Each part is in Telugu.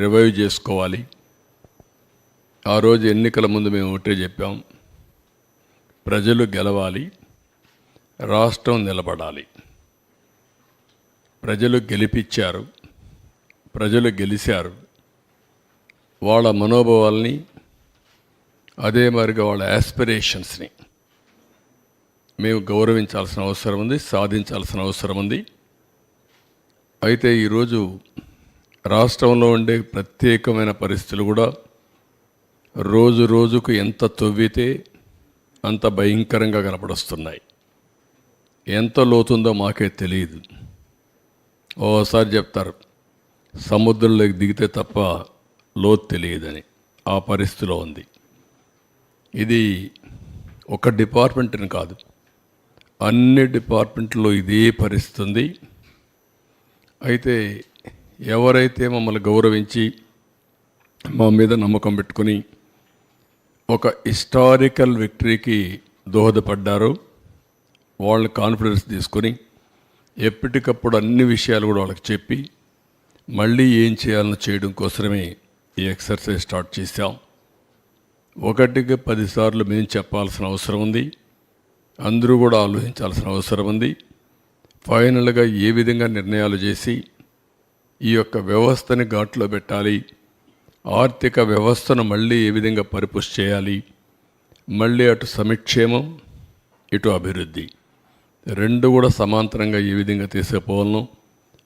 రివైవ్ చేసుకోవాలి. ఆ రోజు ఎన్నికల ముందు మేము ఒకటే చెప్పాం, ప్రజలు గెలవాలి, రాష్ట్రం నిలబడాలి. ప్రజలు గెలిపించారు, ప్రజలు గెలిచారు. వాళ్ళ మనోభావాల్ని, అదే మరిగా వాళ్ళ యాస్పిరేషన్స్ని మేము గౌరవించాల్సిన అవసరం ఉంది, సాధించాల్సిన అవసరం ఉంది. అయితే ఈరోజు రాష్ట్రంలో ఉండే ప్రత్యేకమైన పరిస్థితులు కూడా రోజు రోజుకు ఎంత తవ్వితే అంత భయంకరంగా కనపడొస్తున్నాయి. ఎంత లోతుందో మాకే తెలియదు. ఓసారి చెప్తారు సముద్రంలోకి దిగితే తప్ప లోతు తెలియదని. ఆ పరిస్థితిలో ఉంది. ఇది ఒక డిపార్ట్మెంట్ని కాదు, అన్ని డిపార్ట్మెంట్లో ఇదే పరిస్థితి ఉంది. అయితే ఎవరైతే మమ్మల్ని గౌరవించి మా మీద నమ్మకం పెట్టుకుని ఒక హిస్టారికల్ విక్టరీకి దోహదపడ్డారో వాళ్ళని కాన్ఫిడెన్స్ తీసుకొని ఎప్పటికప్పుడు అన్ని విషయాలు కూడా వాళ్ళకి చెప్పి మళ్ళీ ఏం చేయాలని చేయడం కోసమే ఈ ఎక్సర్సైజ్ స్టార్ట్ చేశాం. 1కి 10 సార్లు మేము చెప్పాల్సిన అవసరం ఉంది, అందరూ కూడా ఆలోచించాల్సిన అవసరం ఉంది. ఫైనల్గా ఏ విధంగా నిర్ణయాలు చేసి ఈ యొక్క వ్యవస్థని ఘాట్లో పెట్టాలి, ఆర్థిక వ్యవస్థను మళ్ళీ ఏ విధంగా పరిపుష్టి చేయాలి, మళ్ళీ అటు సంక్షేమం ఇటు అభివృద్ధి రెండు కూడా సమాంతరంగా ఏ విధంగా తీసుకుపోవాలనో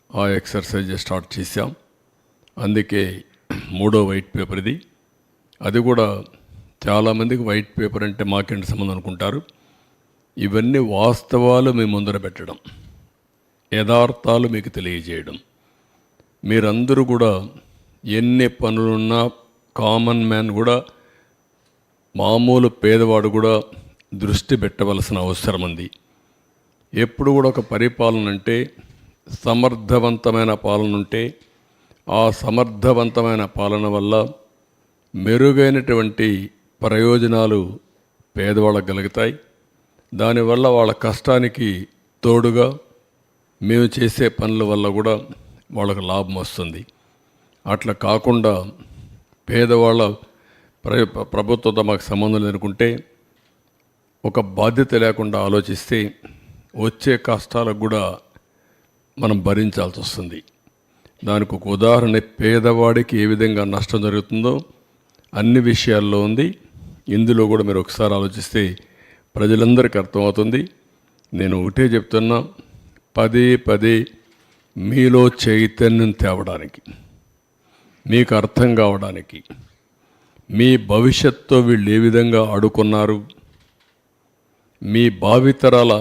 ఆ ఎక్సర్సైజ్ స్టార్ట్ చేశాం. అందుకే 3వ వైట్ పేపర్ ఇది. అది కూడా చాలామందికి వైట్ పేపర్ అంటే మాకేంటి సంబంధం అనుకుంటారు. ఇవన్నీ వాస్తవాలు మీ ముందర పెట్టడం, యథార్థాలు మీకు తెలియజేయడం. మీరందరూ కూడా ఎన్ని పనులున్నా కామన్ మ్యాన్ కూడా, మామూలు పేదవాడు కూడా దృష్టి పెట్టవలసిన అవసరం ఉంది. ఎప్పుడు కూడా ఒక పరిపాలన అంటే సమర్థవంతమైన పాలన ఉంటే ఆ సమర్థవంతమైన పాలన వల్ల మెరుగైనటువంటి ప్రయోజనాలు పేదవాళ్ళకు కలుగుతాయి. దానివల్ల వాళ్ళ కష్టానికి తోడుగా మేము చేసే పనుల వల్ల కూడా వాళ్ళకు లాభం వస్తుంది. అట్లా కాకుండా పేదవాళ్ళ ప్రభుత్వంతో మాకు సంబంధం లేనుకుంటే, ఒక బాధ్యత లేకుండా ఆలోచిస్తే వచ్చే కష్టాలకు కూడా మనం భరించాల్సి వస్తుంది. దానికి ఒక ఉదాహరణ పేదవాడికి ఏ విధంగా నష్టం జరుగుతుందో అన్ని విషయాల్లో ఉంది. ఇందులో కూడా మీరు ఒకసారి ఆలోచిస్తే ప్రజలందరికీ అర్థమవుతుంది. నేను ఒకటే చెప్తున్నా, పదే పదే మీలో చైతన్యం తేవడానికి, మీకు అర్థం కావడానికి, మీ భవిష్యత్తుతో వీళ్ళు ఏ విధంగా ఆడుకున్నారు, మీ భావితరాల,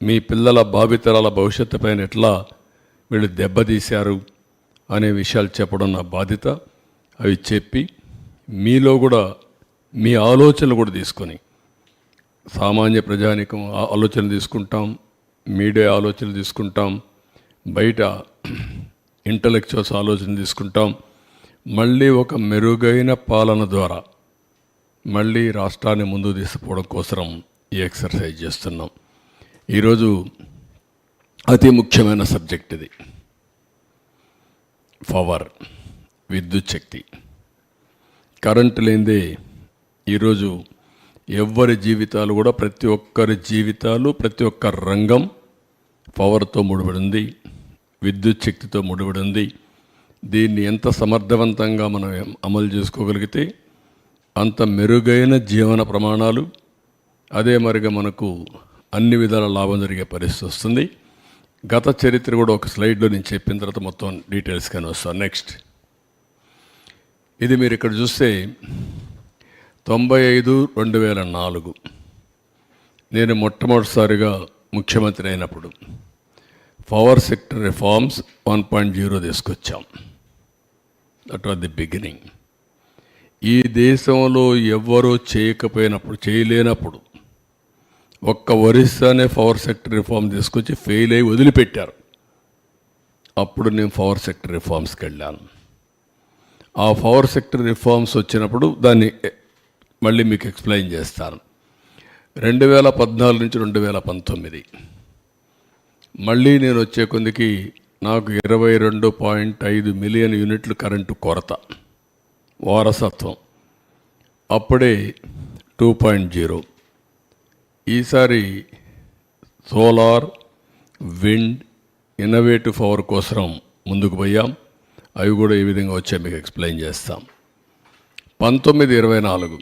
మీ పిల్లల భావితరాల భవిష్యత్తు పైన ఎట్లా వీళ్ళు దెబ్బతీశారు అనే విషయాలు చెప్పడం నా బాధ్యత. అవి చెప్పి మీలో కూడా మీ ఆలోచనలు కూడా తీసుకొని, సామాన్య ప్రజానికం ఆలోచనలు తీసుకుంటాం, మీడియా ఆలోచనలు తీసుకుంటాం, బయట ఇంటలెక్చువల్స్ ఆలోచన తీసుకుంటాం. మళ్ళీ ఒక మెరుగైన పాలన ద్వారా మళ్ళీ రాష్ట్రాన్ని ముందుకు తీసుకుపోవడం కోసం ఈ ఎక్సర్సైజ్ చేస్తున్నాం. ఈరోజు అతి ముఖ్యమైన సబ్జెక్ట్ ఇది. పవర్, విద్యుత్ శక్తి. కరెంటు లేనిదే ఈరోజు ఎవ్వరి జీవితాలు కూడా, ప్రతి ఒక్కరి జీవితాలు, ప్రతి ఒక్క రంగం పవర్తో ముడిపడి ఉంది, విద్యుత్ శక్తితో ముడిపడి ఉంది. దీన్ని ఎంత సమర్థవంతంగా మనం అమలు చేసుకోగలిగితే అంత మెరుగైన జీవన ప్రమాణాలు, అదే మరిగా మనకు అన్ని విధాల లాభం జరిగే పరిస్థితి వస్తుంది. గత చరిత్ర కూడా ఒక స్లైడ్లో నేను చెప్పిన తర్వాత మొత్తం డీటెయిల్స్గానే వస్తాను. నెక్స్ట్, ఇది మీరు ఇక్కడ చూస్తే 95-2004 నేను మొట్టమొదటిసారిగా ముఖ్యమంత్రి అయినప్పుడు పవర్ సెక్టర్ రిఫార్మ్స్ 1.0 తీసుకొచ్చాం. That was the beginning. ఈ దేశంలో ఎవ్వరూ చేయలేనప్పుడు ఒక్క ఒరిస్సానే పవర్ సెక్టర్ రిఫార్మ్ తీసుకొచ్చి ఫెయిల్ అయ్యి వదిలిపెట్టారు. అప్పుడు నేను పవర్ సెక్టర్ రిఫార్మ్స్కి వెళ్ళాను. ఆ పవర్ సెక్టర్ రిఫార్మ్స్ వచ్చినప్పుడు దాన్ని మళ్ళీ మీకు ఎక్స్ప్లెయిన్ చేస్తాను. 2014 నుంచి 2019 మళ్ళీ నేను వచ్చే కొందికి నాకు 22.5 మిలియన్ యూనిట్లు కరెంటు కొరత, వారసత్వం. అప్పుడే 2.0. ఈసారి సోలార్, విండ్, ఇన్నోవేటివ్ పవర్ కోసం ముందుకు పోయాం. అవి కూడా ఏ విధంగా వచ్చాయి మీకు ఎక్స్ప్లెయిన్ చేస్తాం. 19-24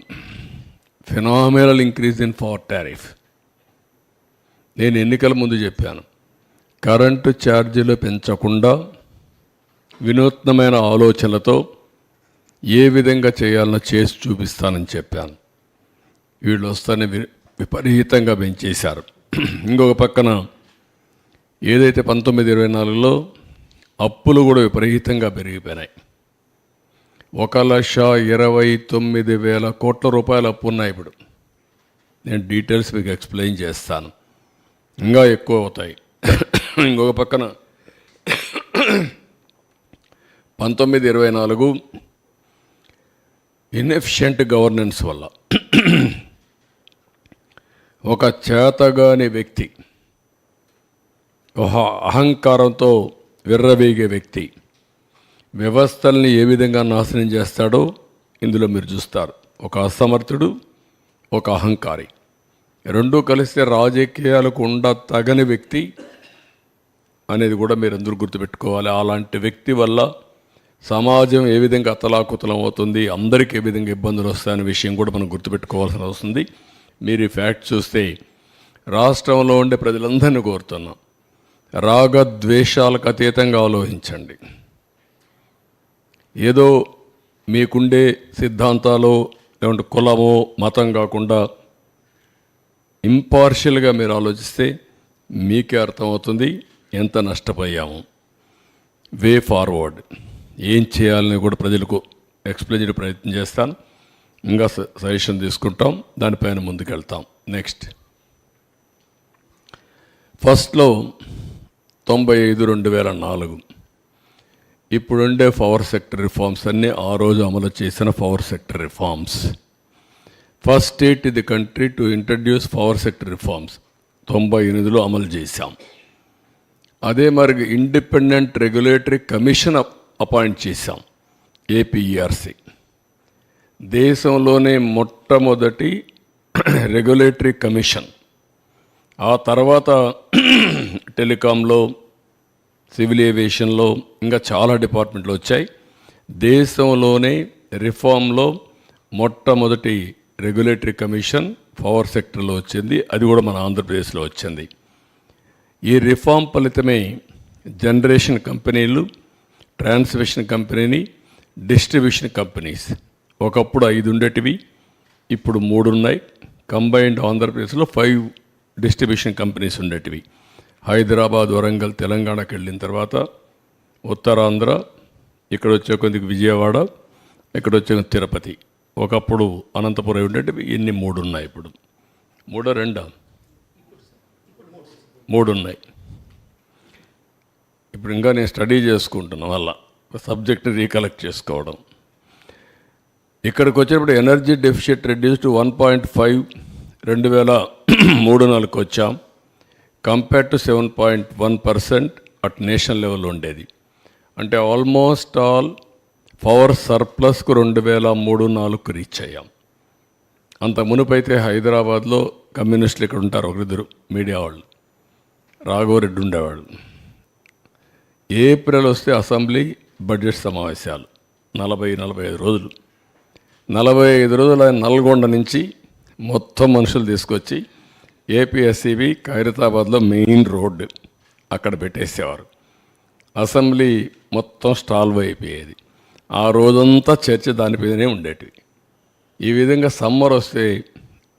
phenomenal increase in power tariff. నేను ఎన్నికల ముందు చెప్పాను, కరెంటు ఛార్జీలు పెంచకుండా వినూత్నమైన ఆలోచనలతో ఏ విధంగా చేయాలనో చేసి చూపిస్తానని చెప్పాను. వీళ్ళు వస్తానే విపరీతంగా పెంచేశారు. ఇంకొక పక్కన ఏదైతే 19-24లో అప్పులు కూడా విపరీతంగా పెరిగిపోయినాయి. 1,29,000 కోట్ల రూపాయల అప్పు ఉన్నాయి ఇప్పుడు. నేను డీటెయిల్స్ మీకు ఎక్స్ప్లెయిన్ చేస్తాను, ఇంకా ఎక్కువ అవుతాయి. ఇంకొక పక్కన 19-24 ఇన్ఎఫిషియెంట్ గవర్నెన్స్ వల్ల ఒక చేతగాని వ్యక్తి, ఒక అహంకారంతో విర్రవీగే వ్యక్తి వ్యవస్థల్ని ఏ విధంగా నాశనం చేస్తాడో ఇందులో మీరు చూస్తారు. ఒక అసమర్థుడు, ఒక అహంకారి, రెండూ కలిస్తే రాజకీయాలకు తగని వ్యక్తి అనేది కూడా మీరు అందరూ గుర్తుపెట్టుకోవాలి. అలాంటి వ్యక్తి వల్ల సమాజం ఏ విధంగా అతలాకుతలం అవుతుంది, అందరికీ ఏ విధంగా ఇబ్బందులు వస్తాయనే విషయం కూడా మనం గుర్తుపెట్టుకోవాల్సి వస్తుంది. మీరు ఈ ఫ్యాక్ట్ చూస్తే రాష్ట్రంలో ఉండే ప్రజలందరినీ కోరుతున్నాం, రాగద్వేషాలకు అతీతంగా ఆలోచించండి. ఏదో మీకుండే సిద్ధాంతాలు లేకుంటే కులమో మతం కాకుండా ఇంపార్షియల్గా మీరు ఆలోచిస్తే మీకే అర్థమవుతుంది ఎంత నష్టపోయాము. వే ఫార్వర్డ్ ఏం చేయాలని కూడా ప్రజలకు ఎక్స్ప్లెయిన్ చేయడం ప్రయత్నం చేస్తాను. ఇంకా సజెషన్ తీసుకుంటాం, దానిపైన ముందుకెళ్తాం. నెక్స్ట్ ఫస్ట్లో 95-2004 ఇప్పుడుండే పవర్ సెక్టర్ రిఫార్మ్స్ అన్నీ ఆ రోజు అమలు చేసిన power sector reforms. First state in the country to introduce power sector reforms 98లో అమలు చేశాం. అదే మరి ఇండిపెండెంట్ రెగ్యులేటరీ కమిషన్ అపాయింట్ చేశాం, ఏపీఈఆర్సీ. దేశంలోనే మొట్టమొదటి రెగ్యులేటరీ కమిషన్. ఆ తర్వాత టెలికాంలో, సివిల్ ఏవియేషన్లో ఇంకా చాలా డిపార్ట్మెంట్లు వచ్చాయి. దేశంలోనే రిఫార్మ్లో మొట్టమొదటి రెగ్యులేటరీ కమిషన్ పవర్ సెక్టర్లో వచ్చింది. అది కూడా మన ఆంధ్రప్రదేశ్లో వచ్చింది. ఈ రిఫార్మ్ ఫలితమే జనరేషన్ కంపెనీలు, ట్రాన్స్మిషన్ కంపెనీని, డిస్ట్రిబ్యూషన్ కంపెనీస్ ఒకప్పుడు 5 ఉండేటివి, ఇప్పుడు 3 ఉన్నాయి. కంబైన్డ్ ఆంధ్రప్రదేశ్లో 5 డిస్ట్రిబ్యూషన్ కంపెనీస్ ఉండేటివి. హైదరాబాద్, వరంగల్, తెలంగాణకి వెళ్ళిన తర్వాత ఉత్తరాంధ్ర, ఇక్కడ వచ్చే కొద్దిగా విజయవాడ, ఇక్కడ వచ్చే తిరుపతి. ఒకప్పుడు అనంతపురం ఉండేటివి. ఇన్ని 3 ఉన్నాయి. ఇప్పుడు 3 ఉన్నాయి. ఇప్పుడు ఇంకా నేను స్టడీ చేసుకుంటున్నాను, వల్ల సబ్జెక్ట్ని రీకలెక్ట్ చేసుకోవడం. ఇక్కడికి వచ్చేటప్పుడు ఎనర్జీ డెఫిషిట్ రెడ్యూస్ టు 1.5 2003-04 వచ్చాం. Compare to 7.1% at national level ఉండేది. అంటే ఆల్మోస్ట్ ఆల్ పవర్ సర్ప్లస్కు 2003-04 రీచ్ అయ్యాం. అంత మునుపైతే హైదరాబాద్లో కమ్యూనిస్టులు ఇక్కడ ఉంటారు, ఒకరిద్దరు మీడియా వాళ్ళు, రాఘవరెడ్డి ఉండేవాళ్ళు. ఏప్రిల్ వస్తే అసెంబ్లీ బడ్జెట్ సమావేశాలు 40-45 రోజులు. 45 రోజులు ఆయన నల్గొండ నుంచి మొత్తం మనుషులు తీసుకొచ్చి ఏపీఎస్సీబీ ఖైరతాబాద్లో మెయిన్ రోడ్డు అక్కడ పెట్టేసేవారు. అసెంబ్లీ మొత్తం స్టాల్వ్ అయిపోయేది. ఆ రోజంతా చర్చ దానిపైనే ఉండేటివి. ఈ విధంగా సమ్మర్ వస్తే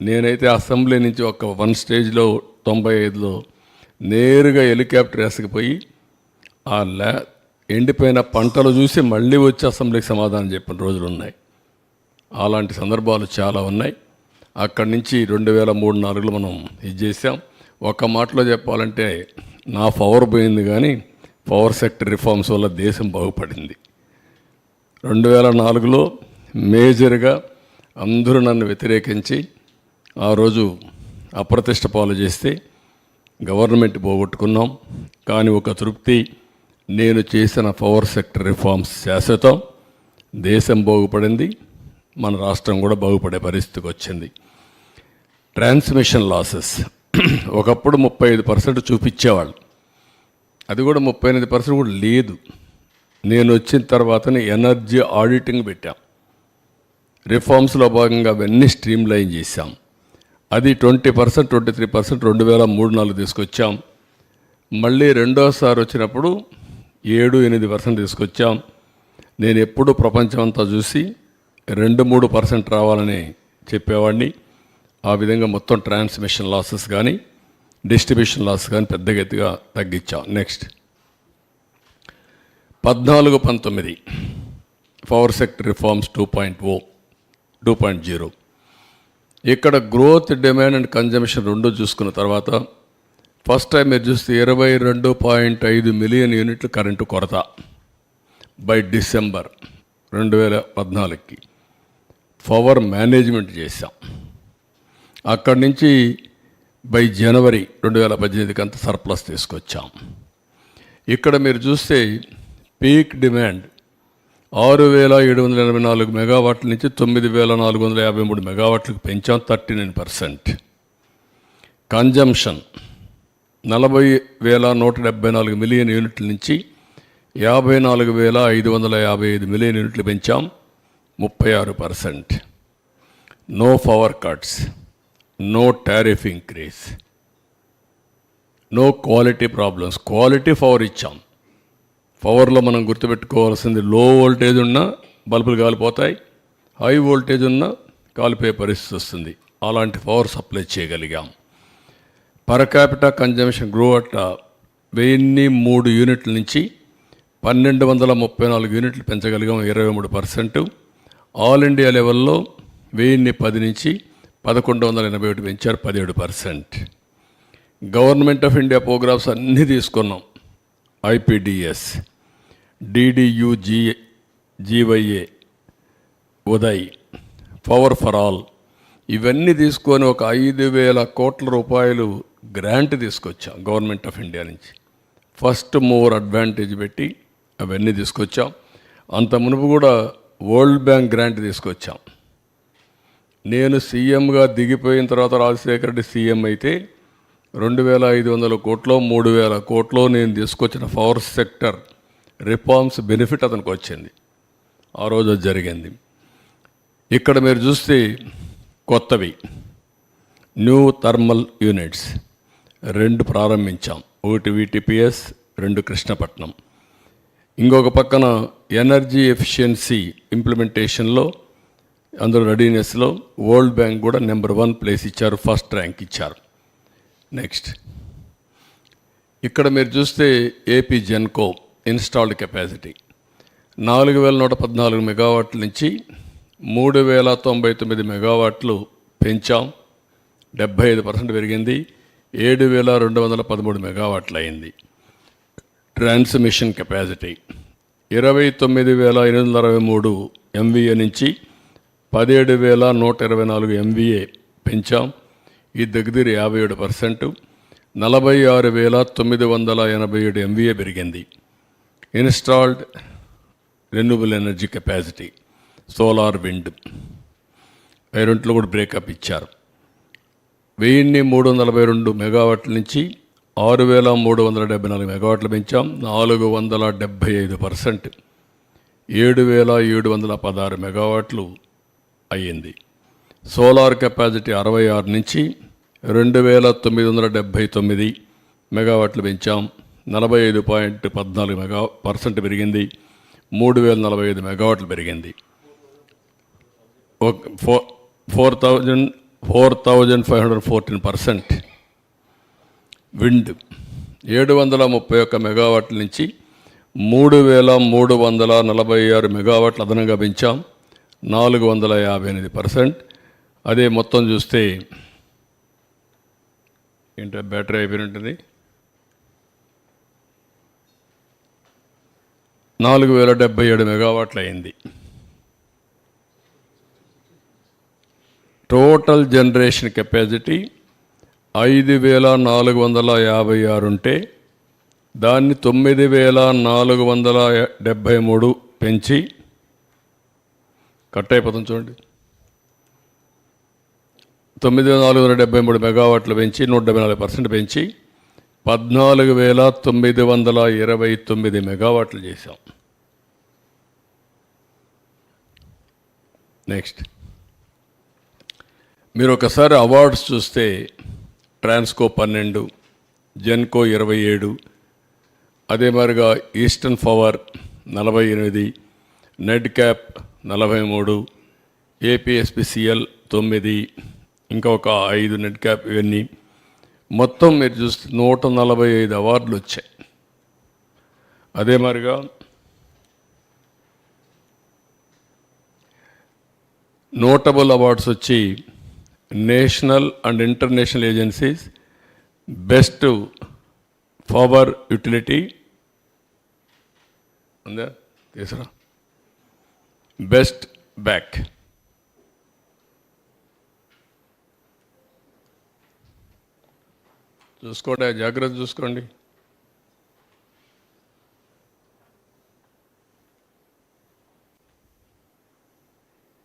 నేనైతే అసెంబ్లీ నుంచి ఒక 1 స్టేజ్లో 95లో నేరుగా హెలికాప్టర్ వేసుకుపోయి ఆ ఎండిపోయిన పంటలు చూసి మళ్ళీ వచ్చి అసెంబ్లీకి సమాధానం చెప్పిన రోజులు ఉన్నాయి. అలాంటి సందర్భాలు చాలా ఉన్నాయి. అక్కడి నుంచి 2003-04లో మనం ఇది చేసాం. ఒక మాటలో చెప్పాలంటే నా పవర్ పోయింది, కానీ పవర్ సెక్టర్ రిఫార్మ్స్ వల్ల దేశం బాగుపడింది. 2004లో మేజర్గా అందరూ నన్ను వ్యతిరేకించి ఆ రోజు అప్రతిష్ట పాలు చేస్తే గవర్నమెంట్ పోగొట్టుకున్నాం. కానీ ఒక తృప్తి, నేను చేసిన పవర్ సెక్టర్ రిఫార్మ్స్ శాశ్వతం, దేశం బాగుపడింది, మన రాష్ట్రం కూడా బాగుపడే పరిస్థితికి వచ్చింది. ట్రాన్స్మిషన్ లాసెస్ ఒకప్పుడు 35% చూపించేవాళ్ళు, అది కూడా 38% కూడా లేదు. నేను వచ్చిన తర్వాతనే ఎనర్జీ ఆడిటింగ్ పెట్టాం. రిఫార్మ్స్లో భాగంగా అవన్నీ స్ట్రీమ్ లైన్ చేశాం. అది 20%, 23% 2003-04 తీసుకొచ్చాం. మళ్ళీ రెండోసారి వచ్చినప్పుడు 7-8% తీసుకొచ్చాం. నేను ఎప్పుడు ప్రపంచం అంతా చూసి 2-3% రావాలని చెప్పేవాడిని. ఆ విధంగా మొత్తం ట్రాన్స్మిషన్ లాసెస్ కానీ డిస్ట్రిబ్యూషన్ లాస్ కానీ పెద్ద ఎత్తుగా తగ్గించాం. Next 14-19 power sector reforms 2.0. ఇక్కడ గ్రోత్, డిమాండ్ అండ్ కన్జంప్షన్ రెండు చూసుకున్న తర్వాత ఫస్ట్ టైం మీరు చూస్తే 22.5 మిలియన్ యూనిట్లు కరెంటు కొరత బై డిసెంబర్ 2014కి పవర్ మేనేజ్మెంట్ చేశాం. అక్కడి నుంచి బై జనవరి 2018కి అంత సర్ప్లస్ తీసుకొచ్చాం. ఇక్కడ మీరు చూస్తే పీక్ డిమాండ్ 6,784 మెగావాట్ల నుంచి 9,453 మెగావాట్లకు పెంచాం, 39%. కన్జంప్షన్ 40,174 మిలియన్ యూనిట్ల నుంచి 54,555 మిలియన్ యూనిట్లు పెంచాం, 36%. No power cuts, no tariff increase, no quality problems. Quality power ఇచ్చాం. పవర్లో మనం గుర్తుపెట్టుకోవాల్సింది, లో వోల్టేజ్ ఉన్నా బల్బులు కాలిపోతాయి, హై వోల్టేజ్ ఉన్నా కాలిపోయే పరిస్థితి వస్తుంది. అలాంటి పవర్ సప్లై చేయగలిగాం. Per capita consumption grow at 1003 యూనిట్ల నుంచి 1,234 యూనిట్లు పెంచగలిగాం, 23%. ఆల్ ఇండియా లెవెల్లో 1010 నుంచి 1,181 పెంచారు, 17%. గవర్నమెంట్ ఆఫ్ ఇండియా ప్రోగ్రామ్స్ అన్నీ తీసుకున్నాం. ఐపీడిఎస్, డిడియు, జీవైఏ, ఉదయ్, పవర్ ఫర్ ఆల్, ఇవన్నీ తీసుకొని ఒక 5,000 కోట్ల రూపాయలు గ్రాంట్ తీసుకొచ్చాం గవర్నమెంట్ ఆఫ్ ఇండియా నుంచి. ఫస్ట్ మూవర్ అడ్వాంటేజ్ పెట్టి అవన్నీ తీసుకొచ్చాం. అంత మునుపు కూడా వరల్డ్ బ్యాంక్ గ్రాంట్ తీసుకొచ్చాం. నేను సీఎంగా దిగిపోయిన తర్వాత రాజశేఖర రెడ్డి సీఎం అయితే 2,500 కోట్లో 3,000 కోట్లో నేను తీసుకొచ్చిన పవర్ సెక్టర్ రిఫార్మ్స్ బెనిఫిట్ అతనికి వచ్చింది. ఆ రోజు జరిగింది. ఇక్కడ మీరు చూస్తే కొత్తవి న్యూ థర్మల్ యూనిట్స్ 2 ప్రారంభించాం. ఒకటి VTPS, 2 కృష్ణపట్నం. ఇంకొక పక్కన ఎనర్జీ ఎఫిషియన్సీ ఇంప్లిమెంటేషన్లో, అందులో రెడీనెస్లో వరల్డ్ బ్యాంక్ కూడా నెంబర్ 1 ప్లేస్ ఇచ్చారు, ఫస్ట్ ర్యాంక్ ఇచ్చారు. నెక్స్ట్ ఇక్కడ మీరు చూస్తే ఏపీ జెన్కో ఇన్స్టాల్డ్ కెపాసిటీ 4,114 మెగావాట్ల నుంచి 3,099 మెగావాట్లు పెంచాం, 75% పెరిగింది, 7,213 మెగావాట్లు అయింది. ట్రాన్స్మిషన్ కెపాసిటీ 29,863 MVA నుంచి 17,124 MVA పెంచాం, ఈ దగ్గర 57%. 46,987 MVA పెరిగింది. Installed renewable energy capacity solar, wind, రెంట్లో కూడా బ్రేకప్ ఇచ్చారు. 1,342 మెగావాట్ల నుంచి 6,374 మెగావాట్లు పెంచాం, 475%. 7,716 మెగావాట్లు అయ్యింది. సోలార్ కెపాసిటీ 66 నుంచి 2,979 మెగావాట్లు పెంచాం, 45.14% పెరిగింది, 3,045 మెగావాట్లు పెరిగింది. 4,514%. విండ్ 731 మెగావాట్ల నుంచి 3,346 మెగావాట్లు అదనంగా పెంచాం, 458%. అదే మొత్తం చూస్తే ఏంటో బ్యాటరీ అయిపోయి ఉంటుంది, 4,077 మెగావాట్లు అయింది. టోటల్ జనరేషన్ కెపాసిటీ 5,456 ఉంటే దాన్ని 9,473 పెంచి కట్ అయిపోతుంది చూడండి. 9,473 మెగావాట్లు పెంచి 174% పెంచి 14,929 మెగావాట్లు చేశాం. నెక్స్ట్ మీరు ఒకసారి అవార్డ్స్ చూస్తే ట్రాన్స్కో 12, జెన్కో 27, అదే మాదిరిగా ఈస్టర్న్ పవర్ 48, నెడ్ క్యాప్ 43, ఏపీఎస్పిసిఎల్ 9, ఇంకా ఒక 5 నెట్ క్యాప్, ఇవన్నీ మొత్తం మీరు చూస్తే 145 అవార్డులు వచ్చాయి. అదే మాదిరిగా నోటబుల్ అవార్డ్స్ వచ్చి national and international agencies best power utility ఉందా తీసురా, బెస్ట్ బ్యాక్, చూసుకోండి, జాగ్రత్త చూసుకోండి.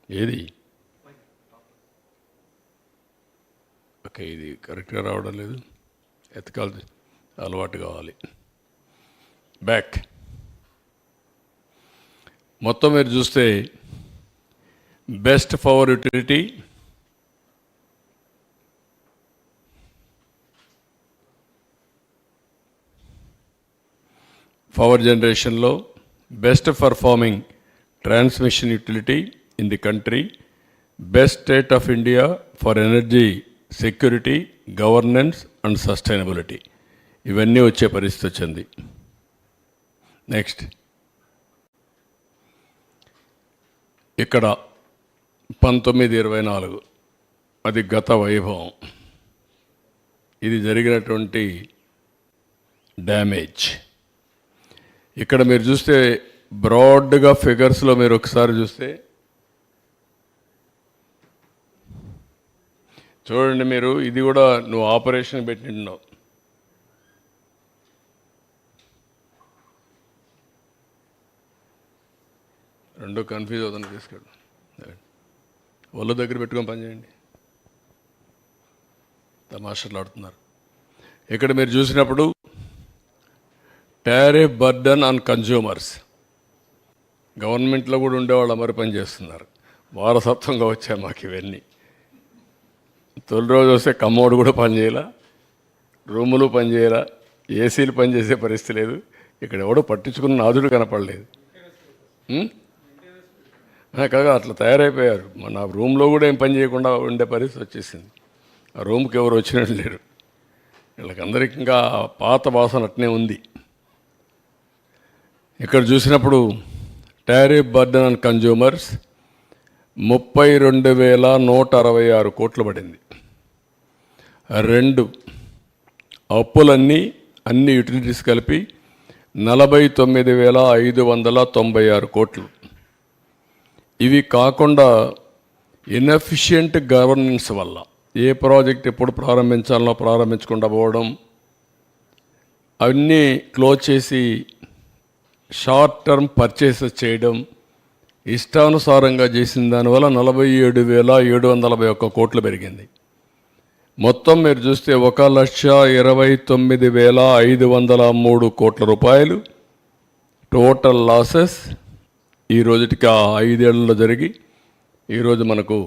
ఏది ఓకే, ఇది కరెక్ట్గా రావడం లేదు, ఎతకాలి, అలవాటు కావాలి. బ్యాక్ మొత్తం మీరు చూస్తే బెస్ట్ పవర్ యూటిలిటీ, పవర్ జనరేషన్లో best performing transmission utility in the country, best state of India for energy security, governance and sustainability, ఇవన్నీ వచ్చే పరిస్థితి వచ్చింది. నెక్స్ట్ ఇక్కడ 1924 అది గత వైభవం, ఇది జరిగినటువంటి డ్యామేజ్. ఇక్కడ మీరు చూస్తే బ్రాడ్గా ఫిగర్స్లో మీరు ఒకసారి చూస్తే చూడండి, మీరు ఇది కూడా నువ్వు ఆపరేషన్ పెట్టినావు, రెండో కన్ఫ్యూజ్ అవుతుంది, తీసుకెళ్ళి ఒళ్ళు దగ్గర పెట్టుకొని పనిచేయండి, తమాషాలు ఆడుతున్నారు. ఇక్కడ మీరు చూసినప్పుడు టారిఫ్ బర్డన్ ఆన్ కన్జ్యూమర్స్, గవర్నమెంట్లో కూడా ఉండేవాళ్ళు అమరు పని చేస్తున్నారు, వారసత్వంగా వచ్చాయి మాకు ఇవన్నీ. తొలి రోజు వస్తే కమ్మోడు కూడా పనిచేయాల, రూములు పనిచేయాల, ఏసీలు పనిచేసే పరిస్థితి లేదు, ఇక్కడ ఎవడో పట్టించుకున్న నాదుడు కనపడలేదు. కాగా అట్లా తయారైపోయారు. మన రూమ్లో కూడా ఏం పని చేయకుండా ఉండే పరిస్థితి వచ్చేసింది. ఆ రూమ్కి ఎవరు వచ్చినట్టు లేరు, వీళ్ళకందరికీ ఇంకా పాత వాసన అట్నే ఉంది. ఇక్కడ చూసినప్పుడు టారిఫ్ బర్డన్ ఆన్ కన్జ్యూమర్స్ 32,166 కోట్లు పడింది. 2 అప్పులన్నీ అన్ని యూటిలిటీస్ కలిపి 49,596 కోట్లు. ఇవి కాకుండా ఇన్ఎఫిషియంట్ గవర్నెన్స్ వల్ల ఏ ప్రాజెక్ట్ ఎప్పుడు ప్రారంభించాలనో ప్రారంభించకుండా పోవడం, అవన్నీ క్లోజ్ చేసి షార్ట్ టర్మ్ పర్చేసెస్ చేయడం, ఇష్టానుసారంగా చేసిన దానివల్ల 47,741 కోట్లు పెరిగింది. మొత్తం మీరు చూస్తే 1,29,503 కోట్ల రూపాయలు టోటల్ లాసెస్ ఈ రోజుకి 5 ఏళ్లలో జరిగి ఈరోజు మనకు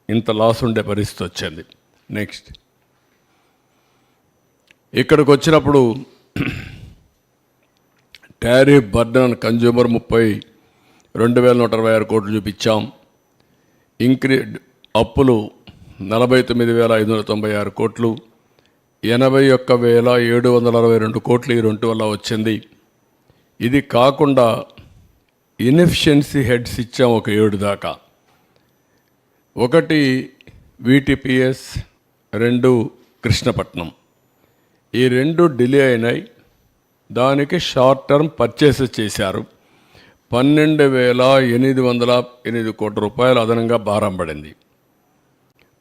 ఇంత లాస్ ఉండే పరిస్థితి వచ్చింది. నెక్స్ట్ ఇక్కడికి వచ్చినప్పుడు టారిఫ్ బర్డన్ ఆన్ కన్జ్యూమర్ 32,126 కోట్లు చూపించాం. అప్పులు 49,596 కోట్లు, 81,762 కోట్లు ఈ 2 వల్ల వచ్చింది. ఇది కాకుండా ఇన్ఎఫిషియన్సీ హెడ్స్ ఇచ్చాం ఒక 7 దాకా. 1 VTPS, 2 కృష్ణపట్నం. ఈ 2 డిలే అయినాయి, దానికి షార్ట్ టర్మ్ పర్చేసెస్ చేశారు. 12,808 కోట్ల రూపాయలు అదనంగా భారం పడింది.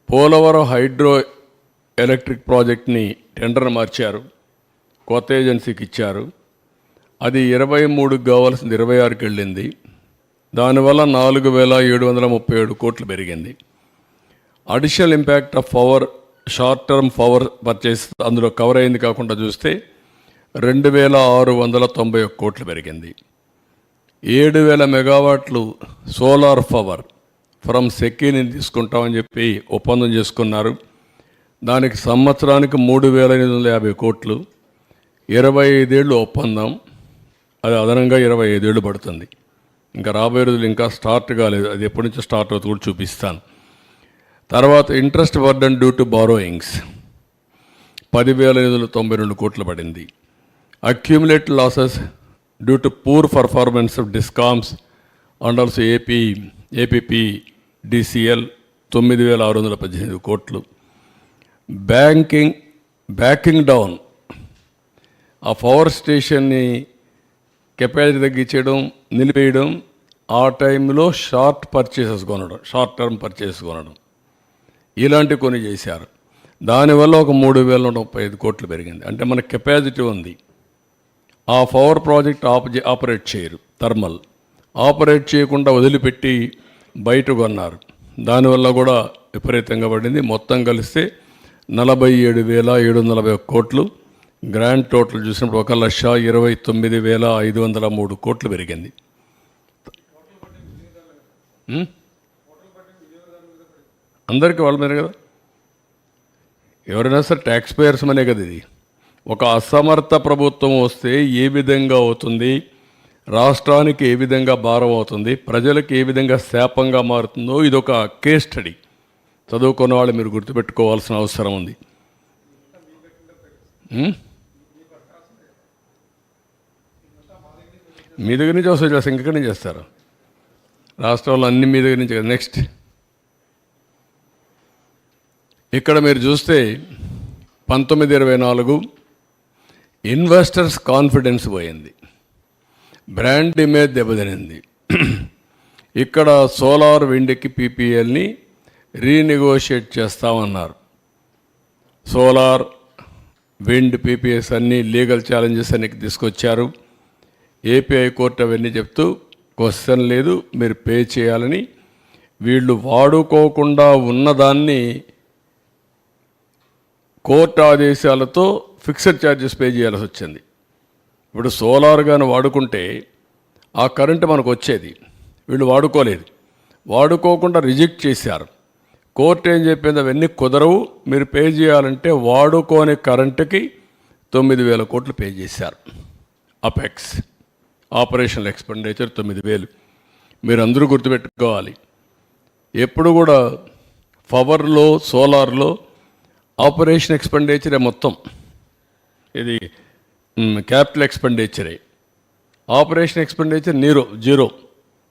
పోలవరం హైడ్రో ఎలక్ట్రిక్ ప్రాజెక్ట్ని టెండర్ మార్చారు, కొత్త ఏజెన్సీకి ఇచ్చారు. అది 23కి కావాల్సింది 26కి వెళ్ళింది. దానివల్ల 4,737 కోట్లు పెరిగింది. Additional impact of power, short term power purchase అందులో కవర్ అయింది కాకుండా చూస్తే 2,691 కోట్లు పెరిగింది. 7,000 మెగావాట్లు సోలార్ పవర్ ఫ్రమ్ సెకీని తీసుకుంటామని చెప్పి ఒప్పందం చేసుకున్నారు. దానికి సంవత్సరానికి 3,850 కోట్లు, 25 ఏళ్ళు ఒప్పందం. అది అదనంగా 25 ఏళ్ళు పడుతుంది. ఇంకా రాబోయే రోజులు ఇంకా స్టార్ట్ కాలేదు, అది ఎప్పటి నుంచో స్టార్ట్ అవుతుంది కూడా చూపిస్తాను. తర్వాత interest burden due to borrowings 10,892 కోట్లు పడింది. Accumulated losses due to poor performance of discoms and also APP DCL 9,618 కోట్లు. బ్యాకింగ్ డౌన్ ఆ పవర్ స్టేషన్ని కెపాసిటీ తగ్గించడం, నిలిపేయడం, ఆ టైంలో షార్ట్ టర్మ్ పర్చేసెస్ కొనడం, ఇలాంటి కొన్ని చేశారు. దానివల్ల ఒక 3,035 కోట్లు పెరిగింది. అంటే మన కెపాసిటీ ఉంది, ఆ పవర్ ప్రాజెక్ట్ ఆపరేట్ చేయరు, థర్మల్ ఆపరేట్ చేయకుండా వదిలిపెట్టి బయట కొన్నారు. దానివల్ల కూడా విపరీతంగా పడింది. మొత్తం కలిస్తే 47,740 కోట్లు. గ్రాండ్ టోటల్ చూసినప్పుడు 1,29,503 కోట్లు పెరిగింది. అందరికీ వాళ్ళ మీద కదా, ఎవరైనా సరే ట్యాక్స్ పేయర్స్ మనే కదా. ఇది ఒక అసమర్థ ప్రభుత్వం వస్తే ఏ విధంగా అవుతుంది, రాష్ట్రానికి ఏ విధంగా భారం అవుతుంది, ప్రజలకు ఏ విధంగా శాపంగా మారుతుందో ఇదొక కేస్ స్టడీ. చదువుకున్న వాళ్ళు మీరు గుర్తుపెట్టుకోవాల్సిన అవసరం ఉంది. మీ దగ్గర నుంచి వస్తే చేస్తారు, ఇంకెక్కడి నుంచి చేస్తారు? రాష్ట్రంలో అన్ని మీ దగ్గర నుంచి. నెక్స్ట్ ఇక్కడ మీరు చూస్తే 1924 ఇన్వెస్టర్స్ కాన్ఫిడెన్స్ పోయింది, బ్రాండ్ ఇమేజ్ దెబ్బతినింది. ఇక్కడ సోలార్ విండ్కి పీపీఎల్ని రీనెగోషియేట్ చేస్తామన్నారు. సోలార్ విండ్ పీపీఎస్ అన్నీ లీగల్ ఛాలెంజెస్ అన్ని తీసుకొచ్చారు. ఏపీ హైకోర్టు అవన్నీ చెప్తూ క్వశ్చన్ లేదు, మీరు పే చేయాలని. వీళ్ళు వాడుకోకుండా ఉన్నదాన్ని కోర్టు ఆదేశాలతో ఫిక్స్డ్ ఛార్జెస్ పే చేయాల్సి వచ్చింది. ఇప్పుడు సోలార్ కానీ వాడుకుంటే ఆ కరెంటు మనకు వచ్చేది, వీళ్ళు వాడుకోలేదు, వాడుకోకుండా రిజెక్ట్ చేశారు. కోర్టు ఏం చెప్పింది, అవన్నీ కుదరవు, మీరు పే చేయాలంటే వాడుకోని కరెంటుకి 9,000 కోట్లు పే చేశారు. Apex operational expenditure 9,000. మీరు అందరూ గుర్తుపెట్టుకోవాలి, ఎప్పుడు కూడా పవర్లో సోలార్లో ఆపరేషన్ ఎక్స్పెండిచరే మొత్తం. ఇది క్యాపిటల్ ఎక్స్పెండిచరే. Operation expenditure zero.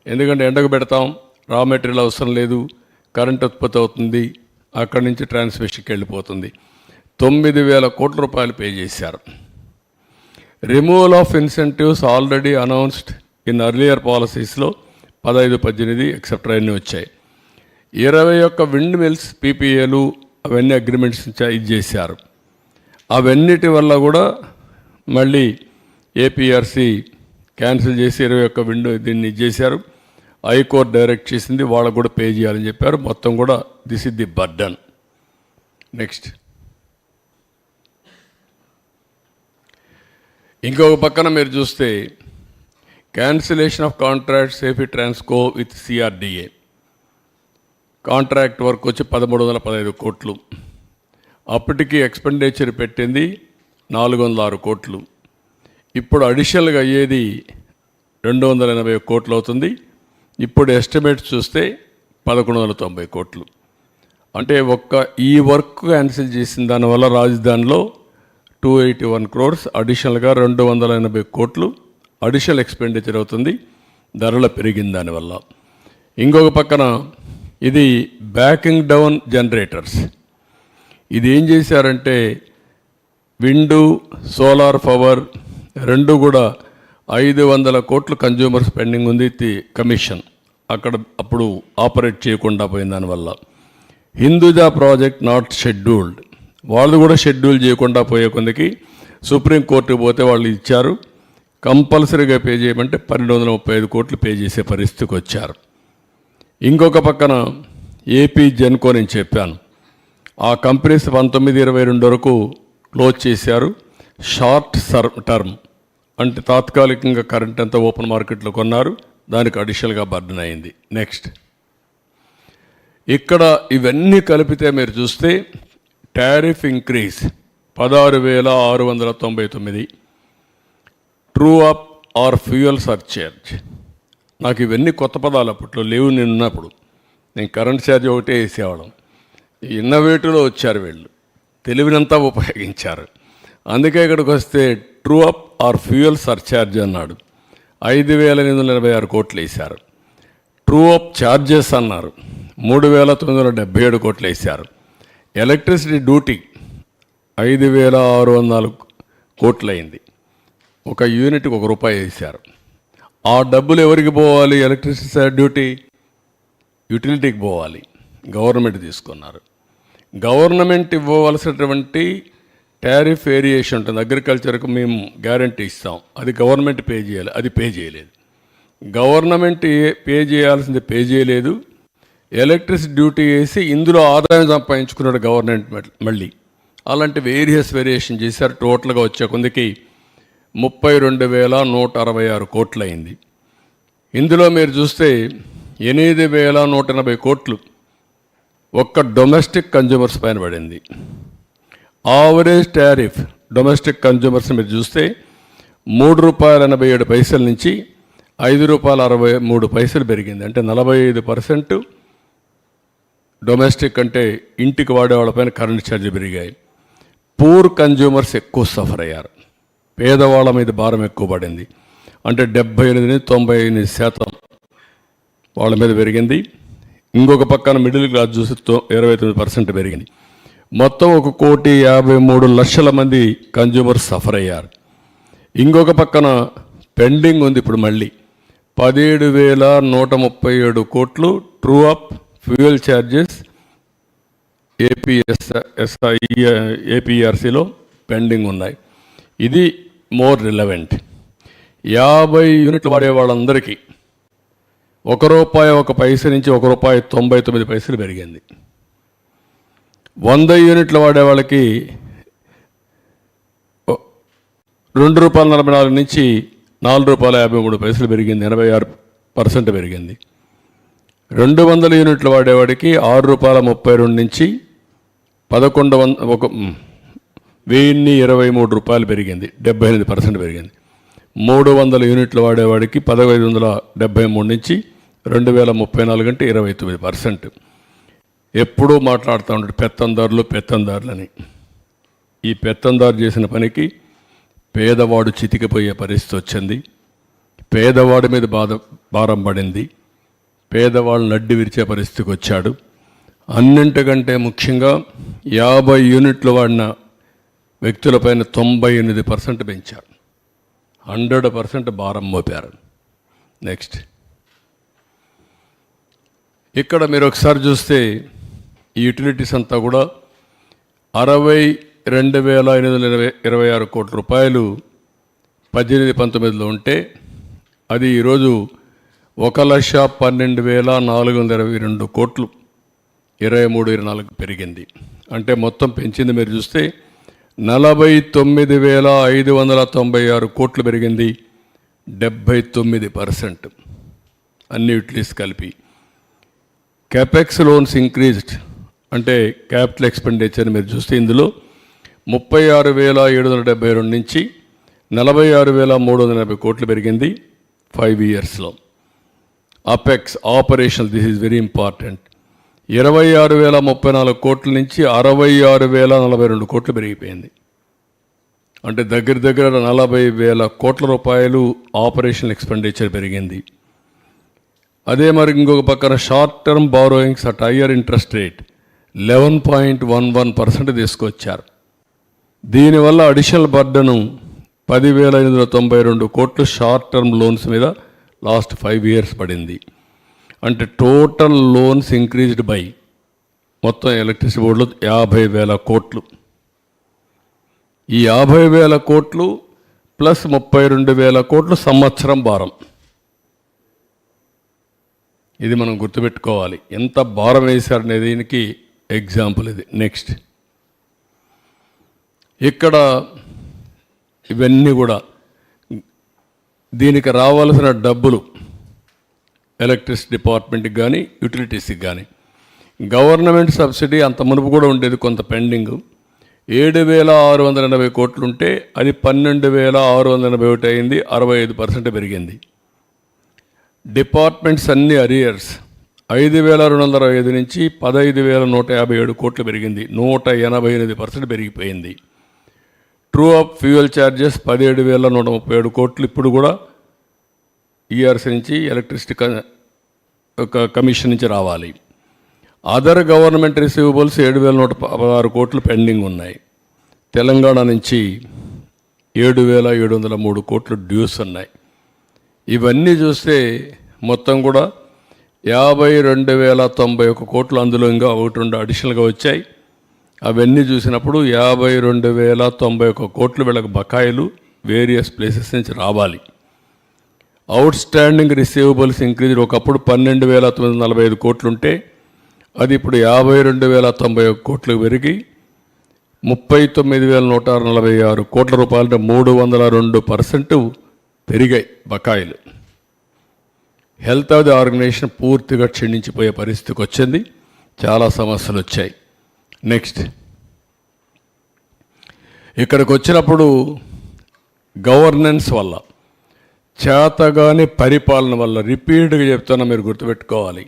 ఎందుకంటే ఎండకు పెడతాం, రా మెటీరియల్ అవసరం లేదు, కరెంట్ ఉత్పత్తి అవుతుంది, అక్కడి నుంచి ట్రాన్స్మిషన్కి వెళ్ళిపోతుంది. 9,000 కోట్ల రూపాయలు పే చేశారు. Removal of incentives already announced in earlier పాలసీస్లో 15, 18 ఎక్సెట్రా అన్నీ వచ్చాయి. 21 విండ్ మిల్స్ పీపీఏలు అవన్నీ అగ్రిమెంట్స్ ఇది చేశారు. అవన్నిటి వల్ల కూడా మళ్ళీ ఏపీఆర్సీ క్యాన్సిల్ చేసి 21 విండ్ దీన్ని చేశారు. హైకోర్టు డైరెక్ట్ చేసింది, వాళ్ళకు కూడా పే చేయాలని చెప్పారు. మొత్తం కూడా this is the burden. Next ఇంకొక పక్కన మీరు చూస్తే cancellation of contracts AP Transco with CRDA contract work వచ్చి 1,315 కోట్లు. అప్పటికి ఎక్స్పెండిచర్ పెట్టింది 406 కోట్లు. ఇప్పుడు అడిషనల్గా అయ్యేది 280 కోట్లు అవుతుంది. ఇప్పుడు ఎస్టిమేట్స్ చూస్తే 1,190 కోట్లు. అంటే ఈ వర్క్ క్యాన్సిల్ చేసిన దానివల్ల రాజధానిలో 281 crores అడిషనల్గా 280 కోట్లు అడిషనల్ ఎక్స్పెండిచర్ అవుతుంది, ధరల పెరిగింది దానివల్ల. ఇంకొక పక్కన ఇది బ్యాకింగ్ డౌన్ జనరేటర్స్. ఇది ఏం చేశారంటే విండు సోలార్ పవర్ రెండు కూడా 500 కోట్లు కన్జ్యూమర్ స్పెండింగ్ ఉంది, కమిషన్ అక్కడ అప్పుడు ఆపరేట్ చేయకుండా పోయిన దానివల్ల. హిందూజా ప్రాజెక్ట్ నాట్ షెడ్యూల్డ్, వాళ్ళు కూడా షెడ్యూల్ చేయకుండా పోయే కొందికి సుప్రీంకోర్టుకు పోతే వాళ్ళు ఇచ్చారు, కంపల్సరీగా పే చేయమంటే 1235 కోట్లు పే చేసే పరిస్థితికి వచ్చారు. ఇంకొక పక్కన ఏపీ జెన్కో నేను చెప్పాను, ఆ కంపెనీస్ 1922 వరకు క్లోజ్ చేశారు. షార్ట్ టర్మ్ అంటే తాత్కాలికంగా కరెంట్ అంతా ఓపెన్ మార్కెట్లో కొన్నారు, దానికి అడిషనల్గా బర్డన్ అయింది. నెక్స్ట్ ఇక్కడ ఇవన్నీ కలిపితే మీరు చూస్తే tariff increase 16,699, true up or fuel surcharge. నాకు ఇవన్నీ కొత్త పదాలు, అప్పట్లో లేవు నేను ఉన్నప్పుడు. నేను కరెంట్ ఛార్జ్ ఒకటే వేసేవాళ్ళం. ఇన్నోవేటివ్లో వచ్చారు వీళ్ళు, తెలివినంతా ఉపయోగించారు. అందుకే ఇక్కడికి వస్తే true up or fuel surcharge అన్నాడు, 5,886 కోట్లు వేశారు. ట్రూ అప్ ఛార్జెస్ అన్నారు, 3,977 కోట్లు వేశారు. ఎలక్ట్రిసిటీ డ్యూటీ 5,604 కోట్లు అయింది. ఒక యూనిట్కి ₹1 వేశారు. ఆ డబ్బులు ఎవరికి పోవాలి? ఎలక్ట్రిసిటీ డ్యూటీ యూటిలిటీకి పోవాలి, గవర్నమెంట్ తీసుకున్నారు. గవర్నమెంట్ ఇవ్వవలసినటువంటి టారిఫ్ వేరియేషన్ ఉంటుంది, అగ్రికల్చర్కు మేము గ్యారంటీ ఇస్తాం, అది గవర్నమెంట్ పే చేయాలి, అది పే చేయలేదు. గవర్నమెంట్ పే చేయాల్సింది పే చేయలేదు, ఎలక్ట్రిసిటీ డ్యూటీ వేసి ఇందులో ఆదాయం సంపాదించుకున్నాడు గవర్నమెంట్. మళ్ళీ అలాంటి వేరియేషన్ చేశారు. టోటల్గా వచ్చే కొందికి 32,166 కోట్లు అయింది. ఇందులో మీరు చూస్తే 8,180 కోట్లు ఒక్క డొమెస్టిక్ కన్జ్యూమర్స్ పైన పడింది. ఆవరేజ్ టారిఫ్ డొమెస్టిక్ కన్జ్యూమర్స్ మీరు చూస్తే ₹3.87 నుంచి ₹5.63 పెరిగింది. అంటే 45% డొమెస్టిక్ అంటే ఇంటికి వాడే వాళ్ళపైన కరెంట్ ఛార్జ్ పెరిగాయి. పూర్ కన్జ్యూమర్స్ ఎక్కువ సఫర్ అయ్యారు, పేదవాళ్ళ మీద భారం ఎక్కువ పడింది. అంటే 78-99% వాళ్ళ మీద పెరిగింది. ఇంకొక పక్కన మిడిల్ క్లాస్ చూసి 29% పెరిగింది. మొత్తం 1,53,00,000 మంది కన్జ్యూమర్స్ సఫర్ అయ్యారు. ఇంకొక పక్కన పెండింగ్ ఉంది ఇప్పుడు మళ్ళీ 17,137 కోట్లు ట్రూ అప్ ఫ్యూయల్ ఛార్జెస్ ఏపీఆర్సీలో పెండింగ్ ఉన్నాయి. ఇది మోర్ రిలవెంట్. 50 యూనిట్లు వాడే వాళ్ళందరికీ ₹1 నుంచి ₹1.99 పెరిగింది. 100 యూనిట్లు వాడే వాళ్ళకి ₹2.44 నుంచి ₹4.53 పెరిగింది, 86% పెరిగింది. 200 యూనిట్లు వాడేవాడికి ₹6.32 నుంచి ₹1,123 పెరిగింది, 78% పెరిగింది. 300 యూనిట్లు వాడేవాడికి 1,573 నుంచి 2,034 అంటే 29%. ఎప్పుడూ మాట్లాడుతూ ఉంటాడు పెత్తందారులని. ఈ పెత్తందారు చేసిన పనికి పేదవాడు చితికిపోయే పరిస్థితి వచ్చింది. పేదవాడి మీద భారం పడింది, పేదవాళ్ళు నడ్డి విరిచే పరిస్థితికి వచ్చాడు. అన్నింటికంటే ముఖ్యంగా 50 యూనిట్లు వాడిన వ్యక్తులపైన 98% పెంచారు, 100% భారం మోపారు. నెక్స్ట్ ఇక్కడ మీరు ఒకసారి చూస్తే ఈ యూటిలిటీస్ అంతా కూడా 62,826 కోట్ల రూపాయలు 18-19లో ఉంటే అది ఈరోజు 1,12,422 కోట్లు 23-24 పెరిగింది. అంటే మొత్తం పెంచింది మీరు చూస్తే 49,596 కోట్లు పెరిగింది, 79%. అన్ని యూటిలిటీస్ కలిపి. క్యాపెక్స్ లోన్స్ ఇంక్రీజ్డ్ అంటే క్యాపిటల్ ఎక్స్పెండిచర్ మీరు చూస్తే ఇందులో 36,772 నుంచి 46,380 కోట్లు పెరిగింది 5 ఇయర్స్లో. Apex operation, this is very important, 26,034 కోట్ల నుంచి 66,042 కోట్లు పెరిగిపోయింది. అంటే దగ్గర 40,000 కోట్ల రూపాయలు ఆపరేషనల్ ఎక్స్పెండిచర్ పెరిగింది. అదే మరి ఇంకొక పక్కన short term borrowings at higher interest rate 11.11% తీసుకొచ్చారు. దీనివల్ల అడిషనల్ బర్డను 10,592 కోట్లు షార్ట్ టర్మ్ లోన్స్ మీద లాస్ట్ 5 ఇయర్స్ పడింది. అంటే టోటల్ లోన్స్ ఇంక్రీజ్డ్ బై మొత్తం ఎలక్ట్రిసిటీ బోర్డులో 50,000 కోట్లు. ఈ 50,000 కోట్లు ప్లస్ 32,000 కోట్లు సంవత్సరం భారం. ఇది మనం గుర్తుపెట్టుకోవాలి, ఎంత భారం వేశారనే దీనికి ఎగ్జాంపుల్ ఇది. నెక్స్ట్, ఇక్కడ ఇవన్నీ కూడా దీనికి రావాల్సిన డబ్బులు ఎలక్ట్రిసిటీ డిపార్ట్మెంట్కి కానీ యూటిలిటీస్కి కానీ గవర్నమెంట్ సబ్సిడీ అంత మునుపు కూడా ఉండేది, కొంత పెండింగ్. 7,680 కోట్లు ఉంటే అది 12,681 అయింది, 65% పెరిగింది. డిపార్ట్మెంట్స్ అన్ని అరియర్స్ 5,225 నుంచి 15,157 కోట్లు పెరిగింది, 188% పెరిగిపోయింది. ట్రూ అప్ ఫ్యూయల్ ఛార్జెస్ 17,137 కోట్లు ఇప్పుడు కూడా ఈఆర్సీ నుంచి ఎలక్ట్రిసిటీ కమిషన్ నుంచి రావాలి. అదర్ గవర్నమెంట్ రిసీవబుల్స్ 7,116 కోట్లు పెండింగ్ ఉన్నాయి. తెలంగాణ నుంచి 7,703 కోట్లు డ్యూస్ ఉన్నాయి. ఇవన్నీ చూస్తే మొత్తం కూడా 52,091 కోట్లు అందులో ఇంకా 1-2 అడిషనల్గా వచ్చాయి. అవన్నీ చూసినప్పుడు 52,091 కోట్లు వీళ్ళకి బకాయిలు వేరియస్ ప్లేసెస్ నుంచి రావాలి. అవుట్ స్టాండింగ్ రిసీవబుల్స్ ఇంక్రీజ్ ఒకప్పుడు 12,945 కోట్లు ఉంటే అది ఇప్పుడు 52,091 కోట్లు పెరిగి 39,146 కోట్ల రూపాయలు, 302% పెరిగాయి బకాయిలు. హెల్త్ ఆఫ్ ది ఆర్గనైజేషన్ పూర్తిగా క్షీణించిపోయే పరిస్థితికి వచ్చింది, చాలా సమస్యలు వచ్చాయి. నెక్స్ట్, ఇక్కడికి వచ్చినప్పుడు గవర్నెన్స్ వల్ల, చేతగాని పరిపాలన వల్ల, రిపీట్గా చెప్తున్నా మీరు గుర్తుపెట్టుకోవాలి,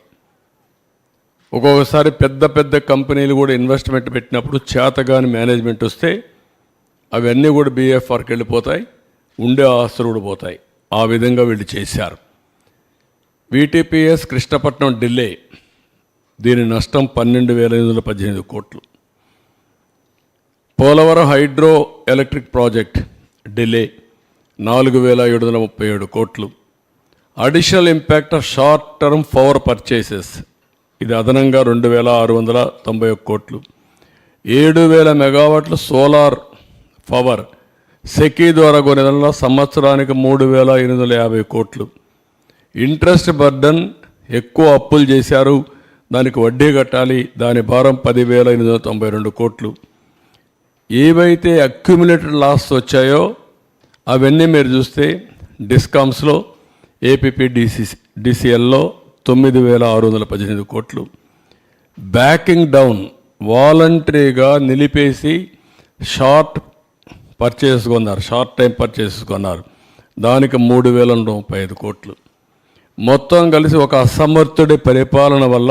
ఒక్కొక్కసారి పెద్ద పెద్ద కంపెనీలు కూడా ఇన్వెస్ట్మెంట్ పెట్టినప్పుడు చేతగాని మేనేజ్మెంట్ వస్తే అవన్నీ కూడా బీఎఫ్ఆర్కి వెళ్ళిపోతాయి, ఉండే ఆస్తులు కూడా పోతాయి. ఆ విధంగా వీళ్ళు చేశారు. వీటీపీఎస్ కృష్ణపట్నం డిలే, దీని నష్టం 12,818 కోట్లు. Polavaram hydro electric project delay 4,737 కోట్లు. Additional impact of short term power purchases, ఇది అదనంగా 2,691 కోట్లు. 7,000 మెగావాట్లు సోలార్ పవర్ సెకీ ద్వారా కొనేదానిలో సంవత్సరానికి 3,850 కోట్లు. ఇంట్రెస్ట్ బర్డన్, ఎక్కువ అప్పులు చేశారు, దానికి వడ్డీ కట్టాలి, దాని భారం 10,892 కోట్లు. ఏవైతే అక్యుములేటెడ్ లాస్ వచ్చాయో అవన్నీ మీరు చూస్తే డిస్కామ్స్లో, ఏపీపీ డిసిఎల్లో 9,618 కోట్లు. బ్యాకింగ్ డౌన్, వాలంటరీగా నిలిపేసి షార్ట్ పర్చేస్ కొన్నారు, షార్ట్ టైం పర్చేసెస్ కొన్నారు, దానికి 3,035 కోట్లు. మొత్తం కలిసి ఒక అసమర్థుడి పరిపాలన వల్ల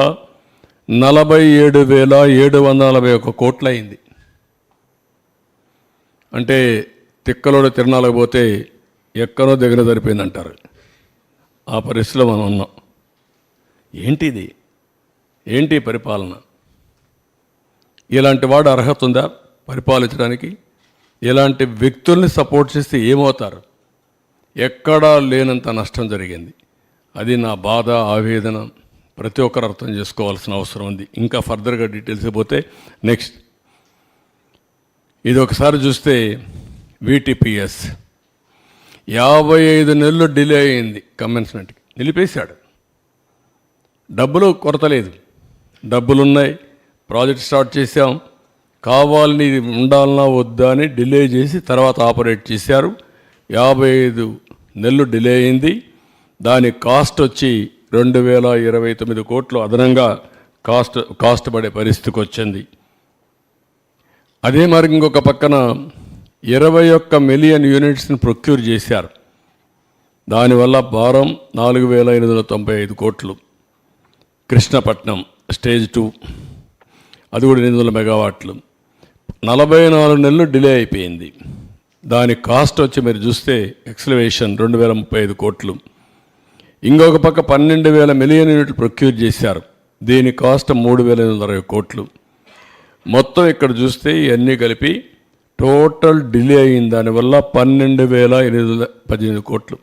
47,741 కోట్లు అయింది. అంటే తిక్కలోడు తిరణాలకు పోతే ఎక్కడో దగ్గర సరిపోయిందంటారు, ఆ పరిస్థితిలో మనం ఉన్నాం. ఏంటిది, ఏంటి పరిపాలన? ఇలాంటి వాడు అర్హత ఉందా పరిపాలించడానికి? ఇలాంటి వ్యక్తుల్ని సపోర్ట్ చేస్తే ఏమవుతారు? ఎక్కడా లేనంత నష్టం జరిగింది. అది నా బాధ, ఆవేదన ప్రతి ఒక్కరు అర్థం చేసుకోవాల్సిన అవసరం ఉంది. ఇంకా ఫర్దర్గా డీటెయిల్స్ పోతే నెక్స్ట్, ఇది ఒకసారి చూస్తే వీటీపీఎస్ 55 నెలలు డిలే అయింది కమెన్స్మెంట్కి, నిలిపేశాడు. డబ్బులు కొరత లేదు, డబ్బులున్నాయి, ప్రాజెక్ట్ స్టార్ట్ చేసాం, కావాలని ఇది ఉండాలన్నా వద్దా అని డిలే చేసి తర్వాత ఆపరేట్ చేశారు. 55 నెలలు డిలే అయింది. దాని కాస్ట్ వచ్చి 2,029 కోట్లు అదనంగా కాస్ట్ పడే పరిస్థితికి వచ్చింది. అదే మరి ఇంకొక పక్కన 21 మిలియన్ యూనిట్స్ని ప్రొక్యూర్ చేశారు, దానివల్ల భారం 4,895 కోట్లు. కృష్ణపట్నం స్టేజ్ 2, అది కూడా 800 మెగావాట్లు, 44 నెలలు డిలే అయిపోయింది. దాని కాస్ట్ వచ్చి మీరు చూస్తే ఎక్స్లవేషన్ 2,035 కోట్లు. ఇంకొక పక్క 12,000 మిలియన్ యూనిట్లు ప్రొక్యూర్ చేశారు, దీని కాస్ట్ 3,860 కోట్లు. మొత్తం ఇక్కడ చూస్తే ఇవన్నీ కలిపి టోటల్ డిలే అయిన దానివల్ల 12,818 కోట్లు.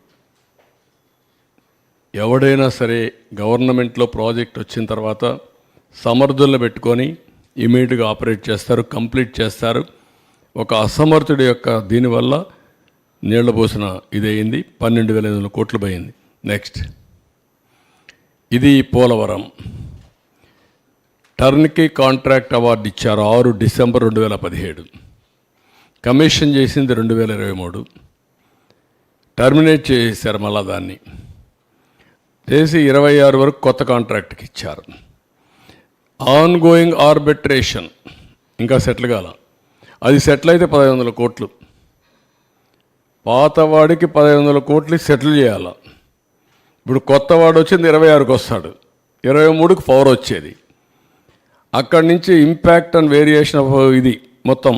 ఎవడైనా సరే గవర్నమెంట్లో ప్రాజెక్ట్ వచ్చిన తర్వాత సమర్థులను పెట్టుకొని ఇమీడియట్గా ఆపరేట్ చేస్తారు, కంప్లీట్ చేస్తారు. ఒక అసమర్థుడి యొక్క దీనివల్ల నీళ్ల పోసిన ఇదయింది. 12,500 కోట్లు పోయింది. నెక్స్ట్, ఇది పోలవరం టర్న్కీ కాంట్రాక్ట్ అవార్డు ఇచ్చారు 6 డిసెంబర్ 2017. కమిషన్ చేసింది 2023. టర్మినేట్ చేశారు మళ్ళా దాన్ని చేసి 26 వరకు కొత్త కాంట్రాక్ట్కి ఇచ్చారు. ఆన్ గోయింగ్ ఆర్బిట్రేషన్ ఇంకా సెటిల్ కాల. అది సెటిల్ అయితే 1,500 కోట్లు, పాతవాడికి 1,500 కోట్లు సెటిల్ చేయాలి. ఇప్పుడు కొత్తవాడు వచ్చింది 26కి వస్తాడు, 23కి పవర్ వచ్చేది. అక్కడి నుంచి ఇంపాక్ట్ అండ్ వేరియేషన్ ఆఫ్ ఇది మొత్తం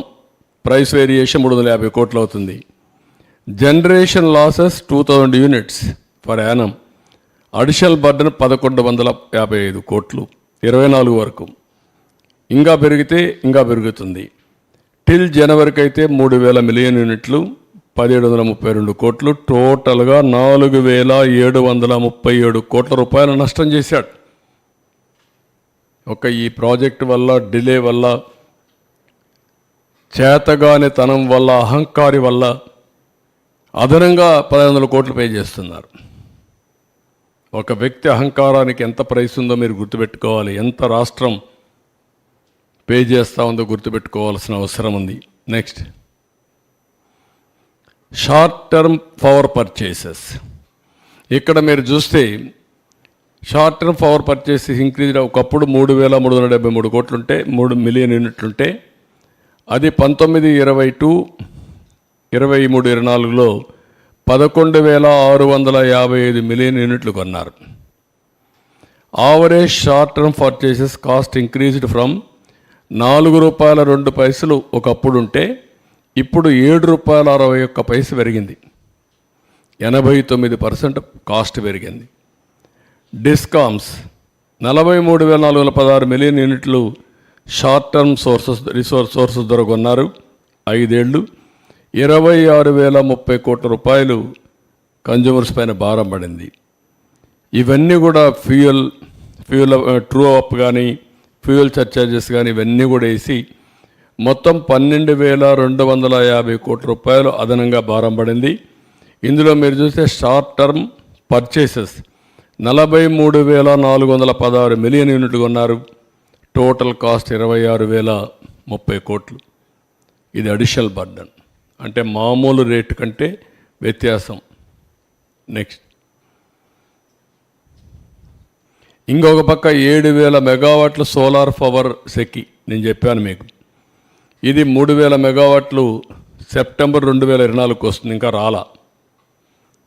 ప్రైస్ వేరియేషన్ 350 కోట్లు అవుతుంది. Generation losses 2000 units for annum. Additional burden 1,155 కోట్లు 24 వరకు. ఇంకా పెరిగితే ఇంకా పెరుగుతుంది. టిల్ జనవరికి అయితే 3,000 మిలియన్ యూనిట్లు 1,732 కోట్లు. టోటల్గా 4,737 కోట్ల రూపాయల నష్టం చేశాడు. ఒక ఈ ప్రాజెక్టు వల్ల, డిలే వల్ల, చేతగానితనం వల్ల, అహంకారి వల్ల అదనంగా 1,500 కోట్లు పే చేస్తున్నారు. ఒక వ్యక్తి అహంకారానికి ఎంత ప్రైస్ ఉందో మీరు గుర్తుపెట్టుకోవాలి. ఎంత రాష్ట్రం పే చేస్తూ ఉందో గుర్తుపెట్టుకోవాల్సిన అవసరం ఉంది. Next, short term power purchases. ఇక్కడ మీరు చూస్తే short term power purchases increase. ఒకప్పుడు 3,373 కోట్లు ఉంటే 3 మిలియన్ యూనిట్లు ఉంటే అది 19-22, 23-24లో 11,655 మిలియన్ యూనిట్లు కొన్నారు. Average short term purchases cost increased from ₹4.02 ఒకప్పుడు ఉంటే ఇప్పుడు ₹7.61 పెరిగింది. 89% కాస్ట్ పెరిగింది. డిస్కామ్స్ 43,416 మిలియన్ యూనిట్లు షార్ట్ టర్మ్ సోర్సెస్ ద్వారా కొన్నారు. 5 ఏళ్ళు 26,030 కోట్ల రూపాయలు కన్జ్యూమర్స్ పైన భారం పడింది. ఇవన్నీ కూడా ఫ్యూయల్ ట్రూ అప్ కానీ, ఫ్యూయల్ సర్చార్జెస్ కానీ ఇవన్నీ కూడా వేసి మొత్తం 12,250 కోట్ల రూపాయలు అదనంగా భారం పడింది. ఇందులో మీరు చూస్తే షార్ట్ టర్మ్ పర్చేసెస్ 43,416 మిలియన్ యూనిట్లు కొన్నారు. టోటల్ కాస్ట్ 26,030 కోట్లు. ఇది అడిషనల్ బర్డన్, అంటే మామూలు రేటు కంటే వ్యత్యాసం. నెక్స్ట్, ఇంకొక పక్క 7,000 మెగావాట్ల సోలార్ పవర్ సెకి నేను చెప్పాను మీకు. ఇది 3,000 మెగావాట్లు సెప్టెంబర్ 2024కి వస్తుంది, ఇంకా రాలా.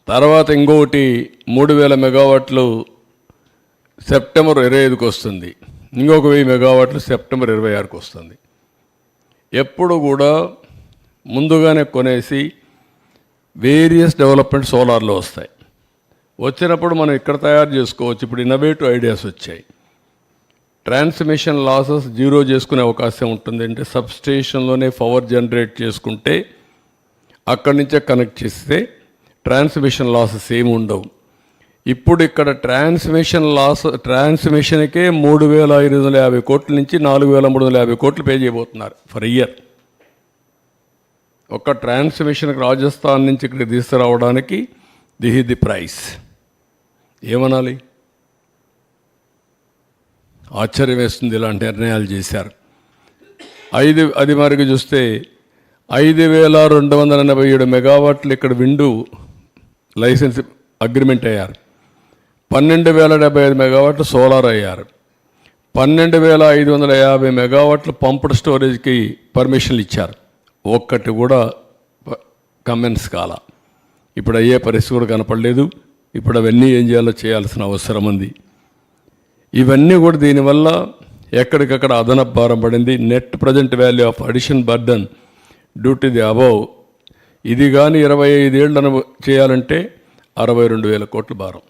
తర్వాత ఇంకొకటి 3,000 మెగావాట్లు సెప్టెంబర్ 25కి వస్తుంది. ఇంకొక 1000 మెగావాట్లు సెప్టెంబర్ 26కి వస్తుంది. ఎప్పుడు కూడా ముందుగానే కొనేసి వేరియస్ డెవలప్మెంట్ సోలార్లో వస్తాయి. వచ్చినప్పుడు మనం ఇక్కడ తయారు చేసుకోవచ్చు. ఇప్పుడు ఇన్నోవేటివ్ ఐడియాస్ వచ్చాయి. ట్రాన్స్మిషన్ లాసెస్ జీరో చేసుకునే అవకాశం ఉంటుంది. అంటే సబ్స్టేషన్లోనే పవర్ జనరేట్ చేసుకుంటే అక్కడి నుంచే కనెక్ట్ చేస్తే ట్రాన్స్మిషన్ లాసెస్ ఏమి ఉండవు. ఇప్పుడు ఇక్కడ ట్రాన్స్మిషన్కే 3,550 కోట్ల నుంచి 4,350 కోట్లు పే చేయబోతున్నారు ఫర్ ఇయర్. ఒక ట్రాన్స్మిషన్కి రాజస్థాన్ నుంచి ఇక్కడికి తీసుకురావడానికి దిస్ ఇస్ ది ప్రైస్. ఏమనాలి? ఆశ్చర్యం వేస్తుంది ఇలాంటి నిర్ణయాలు చేశారు. అది మరికి చూస్తే 5,287 మెగావాట్లు ఇక్కడ విండు లైసెన్స్ అగ్రిమెంట్ అయ్యారు. 12,075 మెగావాట్లు సోలార్ అయ్యారు. 12,550 మెగావాట్లు పంప్డ్ స్టోరేజ్కి పర్మిషన్లు ఇచ్చారు. ఒక్కటి కూడా కమెన్స్ కాల. ఇప్పుడు అయ్యే పరిస్థితి కూడా కనపడలేదు. ఇప్పుడు అవన్నీ ఏం చేయాల్సిన అవసరం ఉంది. ఇవన్నీ కూడా దీనివల్ల ఎక్కడికక్కడ అదనపు భారం పడింది. Net present value of addition burden due to the above. ఇది కానీ 25 ఏళ్ళను చేయాలంటే 62,000 కోట్ల భారం.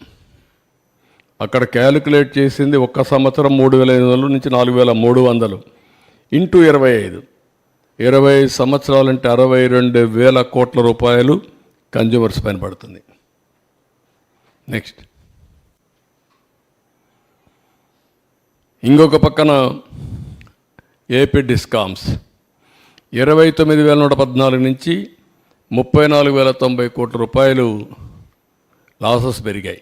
అక్కడ క్యాలిక్యులేట్ చేసింది ఒక్క సంవత్సరం 3,500 నుంచి 4,300 ఇంటూ 25. 25 సంవత్సరాలంటే 62,000 కోట్ల రూపాయలు కన్జ్యూమర్స్ పైన పడుతుంది. నెక్స్ట్, ఇంకొక పక్కన ఏపీ డిస్కామ్స్ 29,114 నుంచి 34,090 కోట్ల రూపాయలు లాసెస్ పెరిగాయి.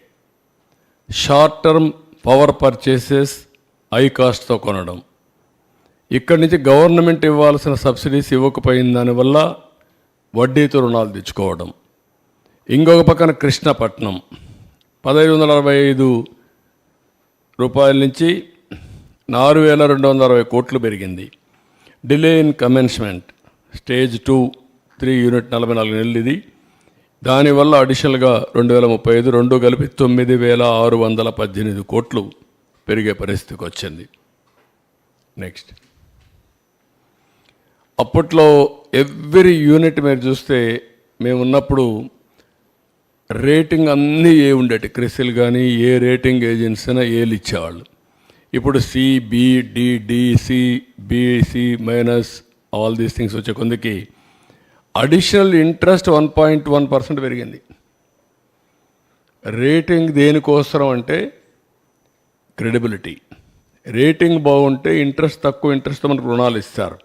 Short term power purchases high కాస్ట్తో కొనడం, ఇక్కడి నుంచి గవర్నమెంట్ ఇవ్వాల్సిన సబ్సిడీస్ ఇవ్వకపోయిన దానివల్ల వడ్డీతో రుణాలు తెచ్చుకోవడం. ఇంకొక పక్కన కృష్ణపట్నం 1,565 రూపాయల నుంచి 4,260 కోట్లు పెరిగింది. Delay in commencement stage 2, 3 unit 44 నెలలు ఇది. దానివల్ల అడిషనల్గా 2035 రెండు కలిపి 9,618 కోట్లు పెరిగే పరిస్థితికి వచ్చింది. నెక్స్ట్, అప్పట్లో ఎవ్రీ యూనిట్ మీరు చూస్తే మేము ఉన్నప్పుడు రేటింగ్ అన్నీ ఏ ఉండేటి, క్రిసిల్ కానీ ఏ రేటింగ్ ఏజెన్సీ అయినా ఏలు ఇచ్చేవాళ్ళు. ఇప్పుడు C, B, D, D, C, BC minus all these things వచ్చే కొందికి అడిషనల్ ఇంట్రెస్ట్ 1.1% పెరిగింది. రేటింగ్ దేనికోసం అంటే క్రెడిబిలిటీ. రేటింగ్ బాగుంటే ఇంట్రెస్ట్ తక్కువ ఇంట్రెస్ట్ మనకు రుణాలు ఇస్తారు.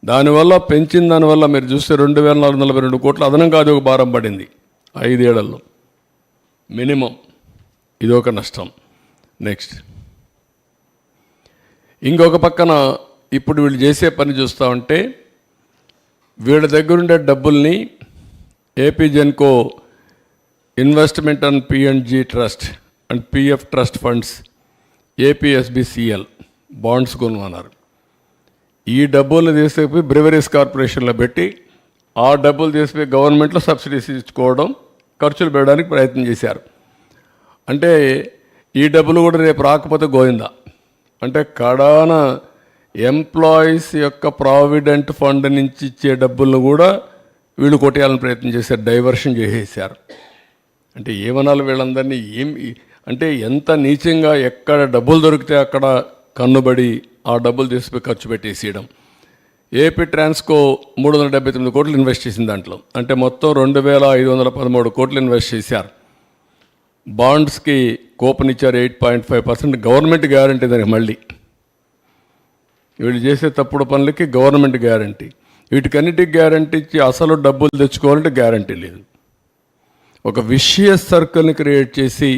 దానివల్ల పెంచిన దానివల్ల మీరు చూస్తే 2,442 కోట్లు అదనంగా అది ఒక భారం పడింది 5 ఏళ్లలో మినిమం. ఇది ఒక నష్టం. నెక్స్ట్, ఇంకొక పక్కన ఇప్పుడు వీళ్ళు చేసే పని చూస్తూ ఉంటే వీళ్ళ దగ్గరుండే డబ్బుల్ని ఏపీ జెన్కో ఇన్వెస్ట్మెంట్ అండ్ పిఎండ్జీ trust and PF trust funds APSBCL bonds కొనుగొన్నారు. ఈ డబ్బులు తీసుకుపోయి బ్రివరీస్ కార్పొరేషన్లో పెట్టి ఆ డబ్బులు తీసుకుపోయి గవర్నమెంట్లో సబ్సిడీస్ ఇచ్చుకోవడం, ఖర్చులు పెట్టడానికి ప్రయత్నం చేశారు. అంటే ఈ డబ్బులు కూడా రేపు రాకపోతే గోయిందా. అంటే కడాన ఎంప్లాయీస్ యొక్క ప్రావిడెంట్ ఫండ్ నుంచి ఇచ్చే డబ్బులను కూడా వీళ్ళు కొట్టేయాలని ప్రయత్నం చేశారు, డైవర్షన్ చేసేసారు. అంటే ఏమనాలి వీళ్ళందరినీ, అంటే ఎంత నీచంగా ఎక్కడ డబ్బులు దొరికితే అక్కడ కన్నుబడి ఆ డబ్బులు తీసుకుపోయి ఖర్చు పెట్టేసేయడం. ఏపీ ట్రాన్స్కో 379 కోట్లు ఇన్వెస్ట్ చేసింది దాంట్లో. అంటే మొత్తం 2,513 కోట్లు ఇన్వెస్ట్ చేశారు. బాండ్స్కి కూపన్ ఇచ్చారు 8.5%. గవర్నమెంట్ గ్యారంటీ దానికి. మళ్ళీ వీళ్ళు చేసే తప్పుడు పనులకి గవర్నమెంట్ గ్యారంటీ. వీటికన్నిటికి గ్యారంటీ ఇచ్చి అసలు డబ్బులు తెచ్చుకోవాలంటే గ్యారంటీ లేదు. ఒక విషియస్ సర్కిల్ని క్రియేట్ చేసి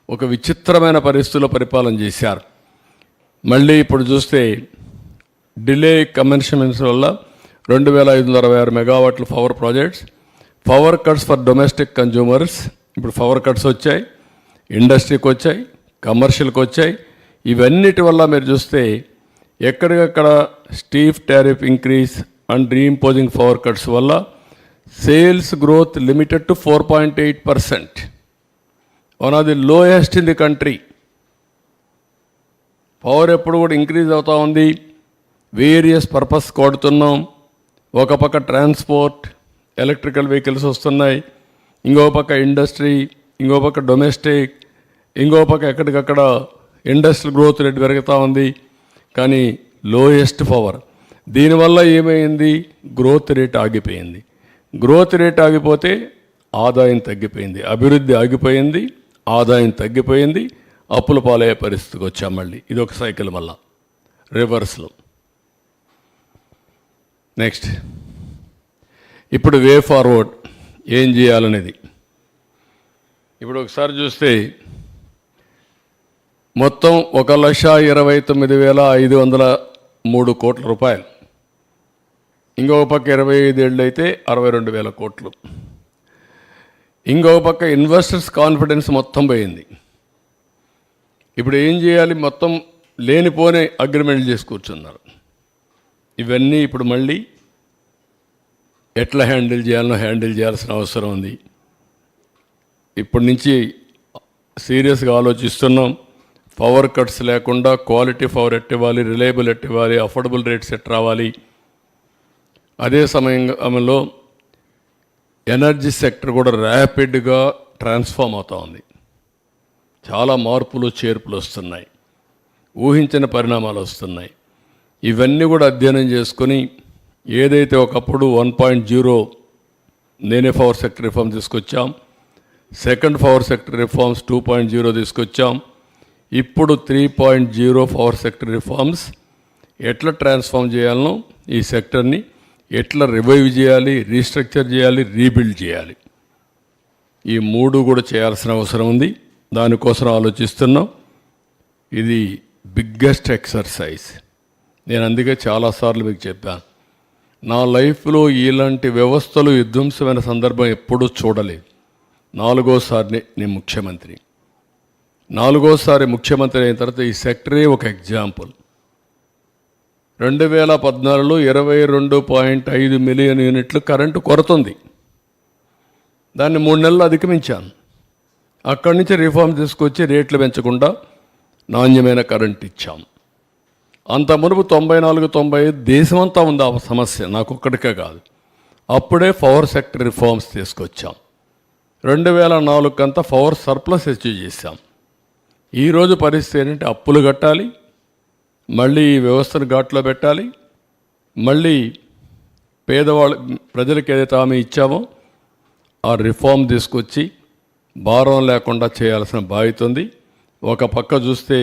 ఒక విచిత్రమైన పరిస్థితుల్లో పరిపాలన చేశారు. మళ్ళీ ఇప్పుడు చూస్తే డిలే కమెన్స్మెంట్స్ వల్ల 2,566 మెగావాట్ల power projects, power cuts for domestic consumers. ఇప్పుడు పవర్ కట్స్ వచ్చాయి, ఇండస్ట్రీకి వచ్చాయి, కమర్షియల్కి వచ్చాయి. ఇవన్నిటి వల్ల మీరు చూస్తే ఎక్కడికక్కడ steep tariff increase and reimposing power cuts వల్ల sales growth limited to 4.8%, one of the lowest in the country. Power ఎప్పుడు కూడా ఇంక్రీజ్ అవుతూ ఉంది. వేరియస్ పర్పస్ కొడుతున్నాం. ఒక పక్క ట్రాన్స్పోర్ట్, ఎలక్ట్రికల్ వెహికల్స్ వస్తున్నాయి, ఇంకో పక్క ఇండస్ట్రీ, ఇంకో పక్క డొమెస్టిక్, ఇంకో పక్క ఎక్కడికక్కడ ఇండస్ట్రియల్ గ్రోత్ రేట్ పెరుగుతూ ఉంది. కానీ లోయెస్ట్ పవర్. దీనివల్ల ఏమైంది, గ్రోత్ రేట్ ఆగిపోయింది. గ్రోత్ రేట్ ఆగిపోతే ఆదాయం తగ్గిపోయింది, అభివృద్ధి ఆగిపోయింది, ఆదాయం తగ్గిపోయింది, అప్పుల పాలయ్యే పరిస్థితికి వచ్చాం. మళ్ళీ ఇది ఒక సైకిల్ మళ్ళా రివర్స్లో. నెక్స్ట్, ఇప్పుడు వే ఫార్వర్డ్ ఏం చేయాలనేది. ఇప్పుడు ఒకసారి చూస్తే మొత్తం 1,29,503 కోట్ల రూపాయలు. ఇంకొక పక్క 25 ఏళ్ళు అయితే 62,000 కోట్లు. ఇంకొక పక్క ఇన్వెస్టర్స్ కాన్ఫిడెన్స్ మొత్తం పోయింది. ఇప్పుడు ఏం చేయాలి, మొత్తం లేనిపోనే అగ్రిమెంట్లు చేసి కూర్చున్నారు. ఇవన్నీ ఇప్పుడు మళ్ళీ ఎట్లా హ్యాండిల్ చేయాల్సిన అవసరం ఉంది. ఇప్పటి నుంచి సీరియస్గా ఆలోచిస్తున్నాం. పవర్ కట్స్ లేకుండా క్వాలిటీ పవర్ ఎట్టివ్వాలి, రిలయబుల్ ఎట్టివ్వాలి, అఫోర్డబుల్ రేట్స్ ఎట్ రావాలి. అదే సమయంలో ఎనర్జీ సెక్టర్ కూడా ర్యాపిడ్గా ట్రాన్స్ఫార్మ్ అవుతూ ఉంది. చాలా మార్పులు చేర్పులు వస్తున్నాయి, ఊహించిన పరిణామాలు వస్తున్నాయి. ఇవన్నీ కూడా అధ్యయనం చేసుకొని ఏదైతే ఒకప్పుడు 1.0 నేనే పవర్ సెక్టర్ రిఫార్మ్ తీసుకొచ్చాం, సెకండ్ పవర్ సెక్టర్ రిఫార్మ్స్ 2.0 తీసుకొచ్చాం, ఇప్పుడు 3.0 పవర్ సెక్టర్ రిఫార్మ్స్ ఎట్లా ట్రాన్స్ఫార్మ్ చేయాలనో ఈ సెక్టర్ని ఎట్లా రివైవ్ చేయాలి, రీస్ట్రక్చర్ చేయాలి, రీబిల్డ్ చేయాలి. ఈ మూడు కూడా చేయాల్సిన అవసరం ఉంది. దానికోసం ఆలోచిస్తున్నాం. ఇది బిగ్గెస్ట్ ఎక్సర్సైజ్. నేను అందుకే చాలాసార్లు మీకు చెప్పాను, నా లైఫ్లో ఇలాంటి వ్యవస్థలు విధ్వంసమైన సందర్భం ఎప్పుడూ చూడలేదు. 4వసారి నేను ముఖ్యమంత్రి. 4వసారి ముఖ్యమంత్రి అయిన తర్వాత ఈ సెక్టరే ఒక ఎగ్జాంపుల్. 2014లో 22.5 మిలియన్ యూనిట్లు కరెంటు కొరతుంది. దాన్ని 3 నెలలు అధిగమించాను. అక్కడి నుంచి రిఫార్మ్ తీసుకొచ్చి రేట్లు పెంచకుండా నాణ్యమైన కరెంట్ ఇచ్చాం. అంత మునుపు 94-95 దేశమంతా ఉంది ఆ సమస్య, నాకు ఒక్కడికే కాదు. అప్పుడే పవర్ సెక్టర్ రిఫార్మ్స్ తీసుకొచ్చాం. 2004 కంతా పవర్ సర్ప్లస్ అచీవ్ చేశాం. ఈరోజు పరిస్థితి ఏంటంటే అప్పులు కట్టాలి, మళ్ళీ ఈ వ్యవస్థను ఘాట్లో పెట్టాలి, మళ్ళీ పేదవాళ్ళ ప్రజలకు ఏదైతే హామీ ఇచ్చామో ఆ రిఫార్మ్ తీసుకొచ్చి భారం లేకుండా చేయాల్సిన బాధ్యత ఉంది. ఒక పక్క చూస్తే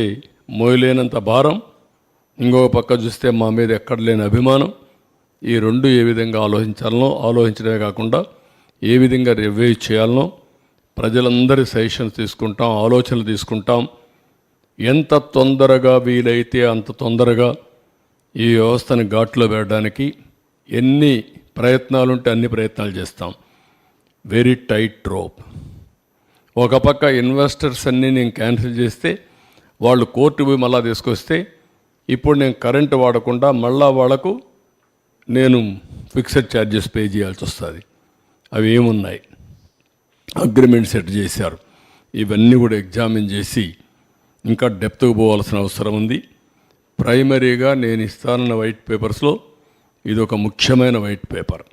మోయలేనంత భారం, ఇంకొక పక్క చూస్తే మా మీద ఎక్కడ లేని అభిమానం. ఈ రెండు ఏ విధంగా ఆలోచించడమే కాకుండా ఏ విధంగా రివ్యూ చేయాలనో ప్రజలందరి సజెషన్స్ తీసుకుంటాం, ఆలోచనలు తీసుకుంటాం. ఎంత తొందరగా వీలైతే అంత తొందరగా ఈ వ్యవస్థను ఘాట్లో పెట్టడానికి ఎన్ని ప్రయత్నాలుంటే అన్ని ప్రయత్నాలు చేస్తాం. Very tight rope. ఒక పక్క ఇన్వెస్టర్స్ అన్నీ నేను క్యాన్సిల్ చేస్తే వాళ్ళు కోర్టు పోయి మళ్ళా తీసుకొస్తే ఇప్పుడు నేను కరెంటు వాడకుండా మళ్ళా వాళ్లకు నేను ఫిక్స్డ్ ఛార్జెస్ పే చేయాల్సి వస్తుంది. అవి ఏమున్నాయి, అగ్రిమెంట్ సెట్ చేశారు. ఇవన్నీ కూడా ఎగ్జామిన్ చేసి ఇంకా డెప్త్కు పోవాల్సిన అవసరం ఉంది. ప్రైమరీగా నేను ఇస్తానన్న వైట్ పేపర్స్లో ఇది ఒక ముఖ్యమైన వైట్ పేపర్.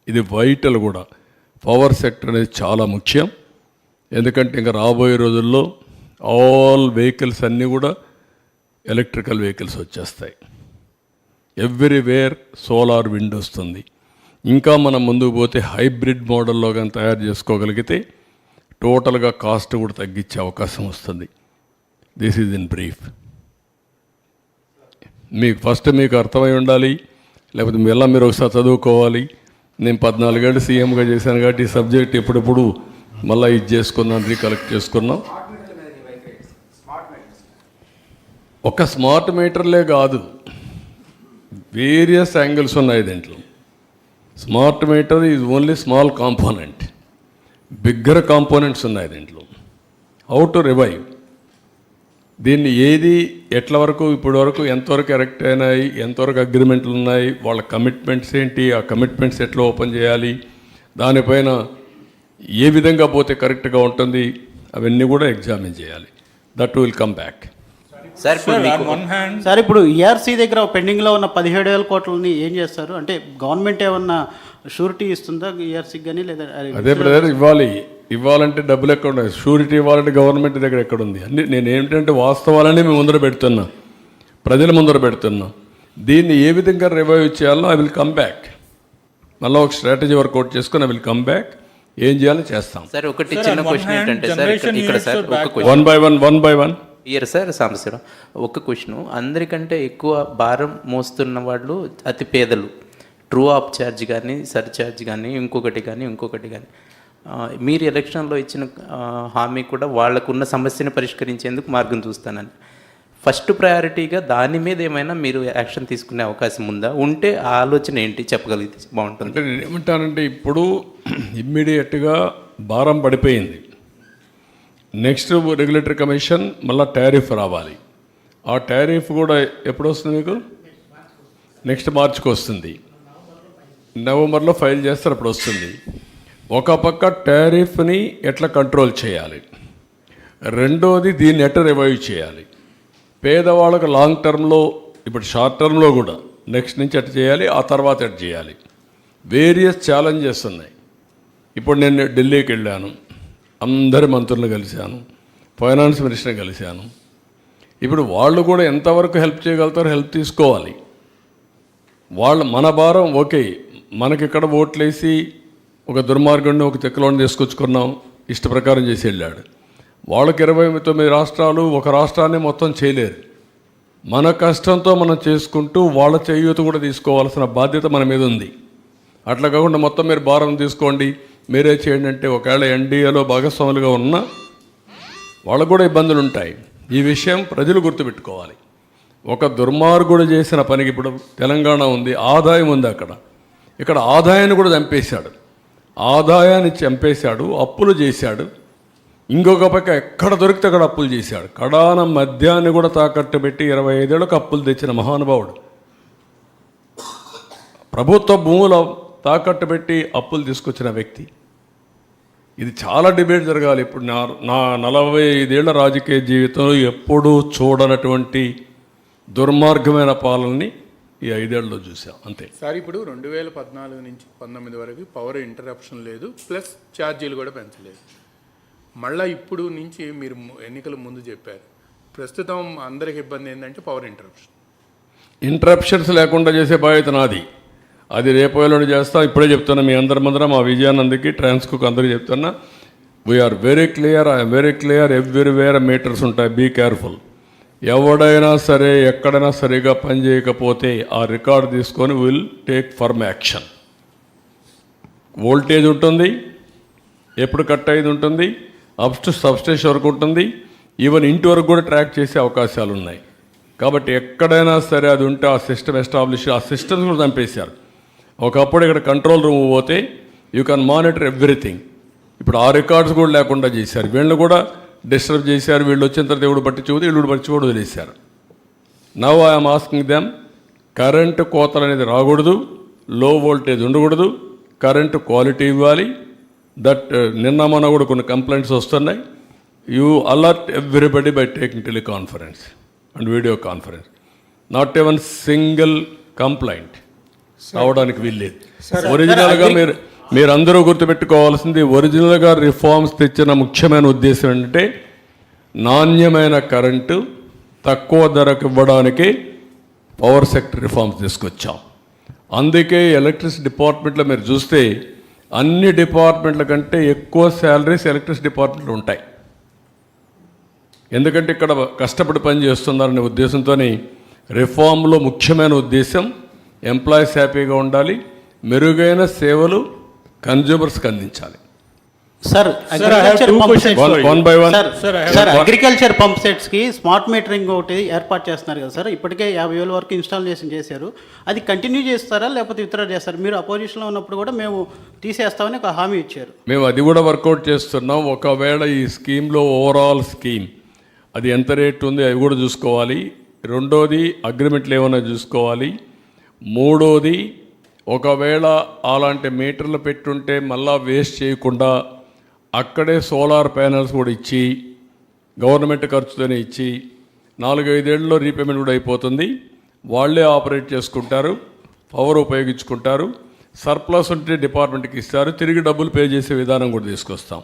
ఇది వైటల్ కూడా. పవర్ సెక్టర్ అనేది చాలా ముఖ్యం. ఎందుకంటే ఇంకా రాబోయే రోజుల్లో ఆల్ వెహికల్స్ అన్నీ కూడా ఎలక్ట్రికల్ వెహికల్స్ వచ్చేస్తాయి. ఎవ్రీవేర్ సోలార్ విండ్ వస్తుంది. ఇంకా మనం ముందుకు పోతే హైబ్రిడ్ మోడల్లో కానీ తయారు చేసుకోగలిగితే టోటల్గా కాస్ట్ కూడా తగ్గించే అవకాశం వస్తుంది. This is in brief. మీకు ఫస్ట్ మీకు అర్థమై ఉండాలి, లేకపోతే మీరు ఒకసారి చదువుకోవాలి. నేను 14 ఏళ్ళు సీఎంగా చేశాను కాబట్టి ఈ సబ్జెక్ట్ ఎప్పుడెప్పుడు మళ్ళీ ఇది చేసుకున్నాను, రీకలెక్ట్ చేసుకున్నాం. ఒక స్మార్ట్ మీటర్లే కాదు, వేరియస్ యాంగిల్స్ ఉన్నాయి దీంట్లో. Smart meter is only small component, bigger components ఉన్నాయి దీంట్లో. హౌ టు రివైవ్ దీన్ని, ఏది ఎట్ల వరకు ఇప్పటి వరకు ఎంతవరకు ఎరెక్ట్ అయినాయి, ఎంతవరకు అగ్రిమెంట్లు ఉన్నాయి, వాళ్ళ కమిట్మెంట్స్ ఏంటి, ఆ కమిట్మెంట్స్ ఎట్లా ఓపెన్ చేయాలి, దానిపైన ఏ విధంగా పోతే కరెక్ట్గా ఉంటుంది, అవన్నీ కూడా ఎగ్జామిన్ చేయాలి. That will come back. Sir ఇప్పుడు ఈఆర్సీ దగ్గర పెండింగ్లో ఉన్న 17,000 కోట్లని ఏం చేస్తారు? అంటే గవర్నమెంట్ ఏమన్నా షూరిటీ ఇస్తుందా ఈఆర్సీకి కానీ, లేదా అదే బ్రదర్ ఇవ్వాలంటే డబ్బులు ఎక్కడ ఉన్నాయి? షూరిటీ ఇవ్వాలంటే గవర్నమెంట్ దగ్గర ఎక్కడుంది? అన్ని నేను ఏంటంటే వాస్తవాలనే మేము ముందర పెడుతున్నా, ప్రజల ముందర పెడుతున్నాం. దీన్ని ఏ విధంగా రివైవ్ చేయాలో ఐ విల్ కమ్ బ్యాక్. మళ్ళీ ఒక స్ట్రాటజీ వర్కౌట్ చేసుకుని ఐ విల్ కమ్ బ్యాక్. ఏం చేయాలో చేస్తాం. సార్ ఒకటి చిన్న క్వశ్చన్ ఏంటంటే సార్ ఇక్కడ sir one by one year sir Sambasivarao ఒక క్వశ్చన్. అందరికంటే ఎక్కువ భారం మోస్తున్న వాళ్ళు అతి పేదలు. ట్రూ ఆఫ్ ఛార్జ్ కానీ, సర్ ఛార్జ్ కానీ, ఇంకొకటి కానీ మీరు ఎలక్షన్లో ఇచ్చిన హామీ కూడా వాళ్ళకున్న సమస్యను పరిష్కరించేందుకు మార్గం చూస్తానని. ఫస్ట్ ప్రయారిటీగా దాని మీద ఏమైనా మీరు యాక్షన్ తీసుకునే అవకాశం ఉందా? ఉంటే ఆ ఆలోచన ఏంటి చెప్పగలిగితే బాగుంటుంది. అంటే నేను ఏమంటానంటే ఇప్పుడు ఇమ్మీడియట్గా భారం పడిపోయింది. నెక్స్ట్ రెగ్యులేటరీ కమిషన్ మళ్ళీ టారిఫ్ రావాలి. ఆ టారిఫ్ కూడా ఎప్పుడు వస్తుంది మీకు? నెక్స్ట్ మార్చికి వస్తుంది. నవంబర్లో ఫైల్ చేస్తారు, అప్పుడు వస్తుంది. ఒక పక్క టారిఫ్ని ఎట్లా కంట్రోల్ చేయాలి, రెండోది దీన్ని ఎట్లా రివైవ్ చేయాలి. పేదవాళ్ళకు లాంగ్ టర్మ్లో, ఇప్పుడు షార్ట్ టర్మ్లో కూడా నెక్స్ట్ నుంచి ఎట్లా చేయాలి, ఆ తర్వాత ఎట్లా చేయాలి. వేరియస్ ఛాలెంజెస్ ఉన్నాయి. ఇప్పుడు నేను ఢిల్లీకి వెళ్ళాను, అందరి మంత్రులను కలిశాను, ఫైనాన్స్ మినిస్టర్ని కలిశాను. ఇప్పుడు వాళ్ళు కూడా ఎంతవరకు హెల్ప్ చేయగలుగుతారో హెల్ప్ తీసుకోవాలి. మన భారం ఓకే, మనకిక్కడ ఓట్లేసి ఒక దుర్మార్గుడిని ఒక తెక్కలోని తీసుకొచ్చుకున్నాం, ఇష్ట ప్రకారం చేసి వెళ్ళాడు. వాళ్ళకి 29 రాష్ట్రాలు, ఒక రాష్ట్రాన్ని మొత్తం చేయలేరు. మన కష్టంతో మనం చేసుకుంటూ వాళ్ళ చేయూత కూడా తీసుకోవాల్సిన బాధ్యత మన మీద ఉంది. అట్లా కాకుండా మొత్తం మీరు భారం తీసుకోండి, మీరే చేయండి అంటే ఒకవేళ ఎన్డీఏలో భాగస్వాములుగా ఉన్నా వాళ్ళకు కూడా ఇబ్బందులు ఉంటాయి. ఈ విషయం ప్రజలు గుర్తుపెట్టుకోవాలి. ఒక దుర్మార్గుడు చేసిన పనికి ఇప్పుడు తెలంగాణ ఉంది, ఆదాయం ఉంది అక్కడ. ఇక్కడ ఆదాయాన్ని కూడా చంపేశాడు, ఆదాయాన్ని చంపేశాడు, అప్పులు చేశాడు. ఇంకొక పక్క ఎక్కడ దొరికితే అక్కడ అప్పులు చేశాడు. కడాన మద్యాన్ని కూడా తాకట్టు పెట్టి 25 ఏళ్ళకు అప్పులు తెచ్చిన మహానుభావుడు. ప్రభుత్వ భూముల తాకట్టు పెట్టి అప్పులు తీసుకొచ్చిన వ్యక్తి. ఇది చాలా డిబేట్ జరగాలి. ఇప్పుడు నా 45 ఏళ్ల రాజకీయ జీవితంలో ఎప్పుడూ చూడనటువంటి దుర్మార్గమైన పాలనని ఈ 5 ఏళ్ళలో చూసాం అంతే. సార్ ఇప్పుడు 2014 నుంచి 19 వరకు పవర్ ఇంటరప్షన్ లేదు, ప్లస్ ఛార్జీలు కూడా పెంచలేదు. మళ్ళీ ఇప్పుడు నుంచి మీరు ఎన్నికల ముందు చెప్పారు, ప్రస్తుతం అందరికి ఇబ్బంది ఏంటంటే పవర్ ఇంటరప్షన్స్ లేకుండా చేసే బాధ్యత నాది. అది రేపు ఎల్లుండి చేస్తా. ఇప్పుడే చెప్తున్నా మీ అందరి ముందర, మా విజయానందకి, ట్రాన్స్కోకి అందరికీ చెప్తున్నా, we're very clear, I'm very clear. Everywhere meters ఉంటాయి, బీ కేర్ఫుల్. ఎవడైనా సరే ఎక్కడైనా సరిగా పని చేయకపోతే ఆ రికార్డు తీసుకొని will take firm action. Voltage ఉంటుంది, ఎప్పుడు కట్ అయ్యేది ఉంటుంది, అప్ టు సబ్స్టేషన్ వరకు ఉంటుంది, ఈవెన్ ఇంటి వరకు కూడా ట్రాక్ చేసే అవకాశాలు ఉన్నాయి. కాబట్టి ఎక్కడైనా సరే అది ఉంటే ఆ సిస్టమ్ ఎస్టాబ్లిష్, ఆ సిస్టమ్స్ కూడా చంపేశారు. ఒకప్పుడు ఇక్కడ కంట్రోల్ రూమ్ పోతే యూ కెన్ మానిటర్ ఎవ్రీథింగ్. ఇప్పుడు ఆ రికార్డ్స్ కూడా లేకుండా చేశారు. వీళ్ళు కూడా డిస్టర్బ్ చేశారు. వీళ్ళు వచ్చిన తర్వాత దేవుడు పట్టించుకోదు, వీళ్ళు పట్టించుకోడు, వదిలేశారు. Now I'm asking them, current కోతలు అనేది రాకూడదు, లో వోల్టేజ్ ఉండకూడదు, కరెంటు క్వాలిటీ ఇవ్వాలి. దట్ నిన్న మొన్న కూడా కొన్ని కంప్లైంట్స్ వస్తున్నాయి. You alert everybody by taking teleconference and video conference. Not ఎవన్ single complaint రావడానికి వీల్లేదు. ఒరిజినల్గా మీరందరూ గుర్తుపెట్టుకోవాల్సింది, ఒరిజినల్గా రిఫార్మ్స్ తెచ్చిన ముఖ్యమైన ఉద్దేశం ఏంటంటే నాణ్యమైన కరెంటు తక్కువ ధరకు ఇవ్వడానికి పవర్ సెక్టర్ రిఫార్మ్స్ తీసుకొచ్చాం. అందుకే ఎలక్ట్రిసిటీ డిపార్ట్మెంట్లో మీరు చూస్తే అన్ని డిపార్ట్మెంట్ల కంటే ఎక్కువ శాలరీస్ ఎలక్ట్రిసిటీ డిపార్ట్మెంట్లో ఉంటాయి. ఎందుకంటే ఇక్కడ కష్టపడి పని చేస్తున్నారనే ఉద్దేశంతో రిఫార్మ్లో ముఖ్యమైన ఉద్దేశం ఎంప్లాయీస్ హ్యాపీగా ఉండాలి, మెరుగైన సేవలు కన్జ్యూమర్స్కి అందించాలి. సార్ అగ్రికల్చర్ పంప్ సెట్స్కి స్మార్ట్ మీటరింగ్ ఒకటి ఏర్పాటు చేస్తున్నారు కదా సార్. ఇప్పటికే 50,000 వరకు ఇన్స్టాలేషన్ చేశారు. అది కంటిన్యూ చేస్తారా లేకపోతే విత్డ్రా చేస్తారా? మీరు అపోజిషన్లో ఉన్నప్పుడు కూడా మేము తీసేస్తామని ఒక హామీ ఇచ్చారు. మేము అది కూడా వర్కౌట్ చేస్తున్నాం. ఒకవేళ ఈ స్కీమ్లో ఓవరాల్ స్కీమ్ అది ఎంత రేట్ ఉంది అవి కూడా చూసుకోవాలి. రెండోది అగ్రిమెంట్లు ఏమైనా చూసుకోవాలి. మూడోది ఒకవేళ అలాంటి మీటర్లు పెట్టుంటే మళ్ళా వేస్ట్ చేయకుండా అక్కడే సోలార్ ప్యానల్స్ కూడా ఇచ్చి గవర్నమెంట్ ఖర్చుతోనే ఇచ్చి 4-5 ఏళ్ళలో రీపేమెంట్ కూడా అయిపోతుంది. వాళ్ళే ఆపరేట్ చేసుకుంటారు, పవర్ ఉపయోగించుకుంటారు. సర్ప్లస్ ఉంటే డిపార్ట్మెంట్కి ఇస్తారు, తిరిగి డబ్బులు పే చేసే విధానం కూడా తీసుకొస్తాం.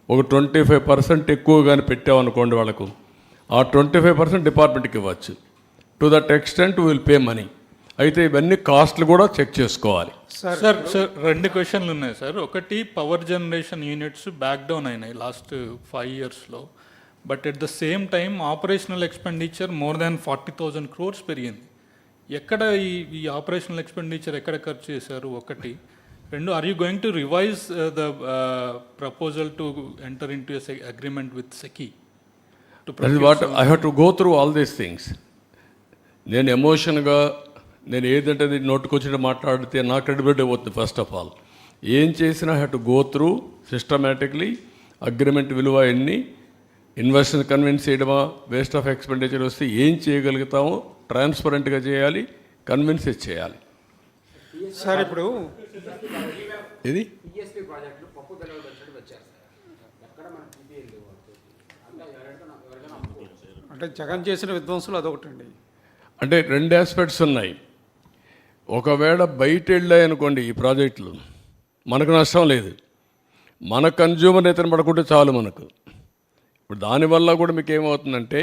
ఒక 25% ఎక్కువ కానీ పెట్టామనుకోండి వాళ్ళకు, ఆ 25% డిపార్ట్మెంట్కి ఇవ్వచ్చు. To that extent will pay money. అయితే ఇవన్నీ కాస్ట్లు కూడా చెక్ చేసుకోవాలి. సార్ 2 క్వశ్చన్లు ఉన్నాయి సార్. ఒకటి, power generation units back down అయినాయి లాస్ట్ 5 ఇయర్స్లో. But at the same time operational expenditure more than 40,000 crores పెరిగింది. ఎక్కడ ఈ ఆపరేషనల్ ఎక్స్పెండిచర్ ఎక్కడ ఖర్చు చేశారు? ఒకటి. 2, are you going to revise the proposal to enter in to agreement with SECI? What I have to go through all these things. నేను ఎమోషన్గా నేను ఏదంటే నోటుకొచ్చి మాట్లాడితే నా క్రెడిబిలిటీ పోతుంది. ఫస్ట్ ఆఫ్ ఆల్ ఏం చేసినా have to go through systematically agreement విలువ ఎన్ని, ఇన్వెస్టర్ కన్విన్స్ చేయడమా, వేస్ట్ ఆఫ్ ఎక్స్పెండిచర్ వస్తే ఏం చేయగలుగుతామో ట్రాన్స్పరెంట్గా చేయాలి, కన్విన్స్ చేయాలి. సార్ ఇప్పుడు ఇది అంటే జగన్ చేసిన విధ్వంసులు అదొకటండి. అంటే 2 ఆస్పెక్ట్స్ ఉన్నాయి. ఒకవేళ బయట వెళ్ళాయనుకోండి ఈ ప్రాజెక్టులు, మనకు నష్టం లేదు, మన కన్జ్యూమర్ నేతను పడుకుంటే చాలు మనకు. ఇప్పుడు దానివల్ల కూడా మీకు ఏమవుతుందంటే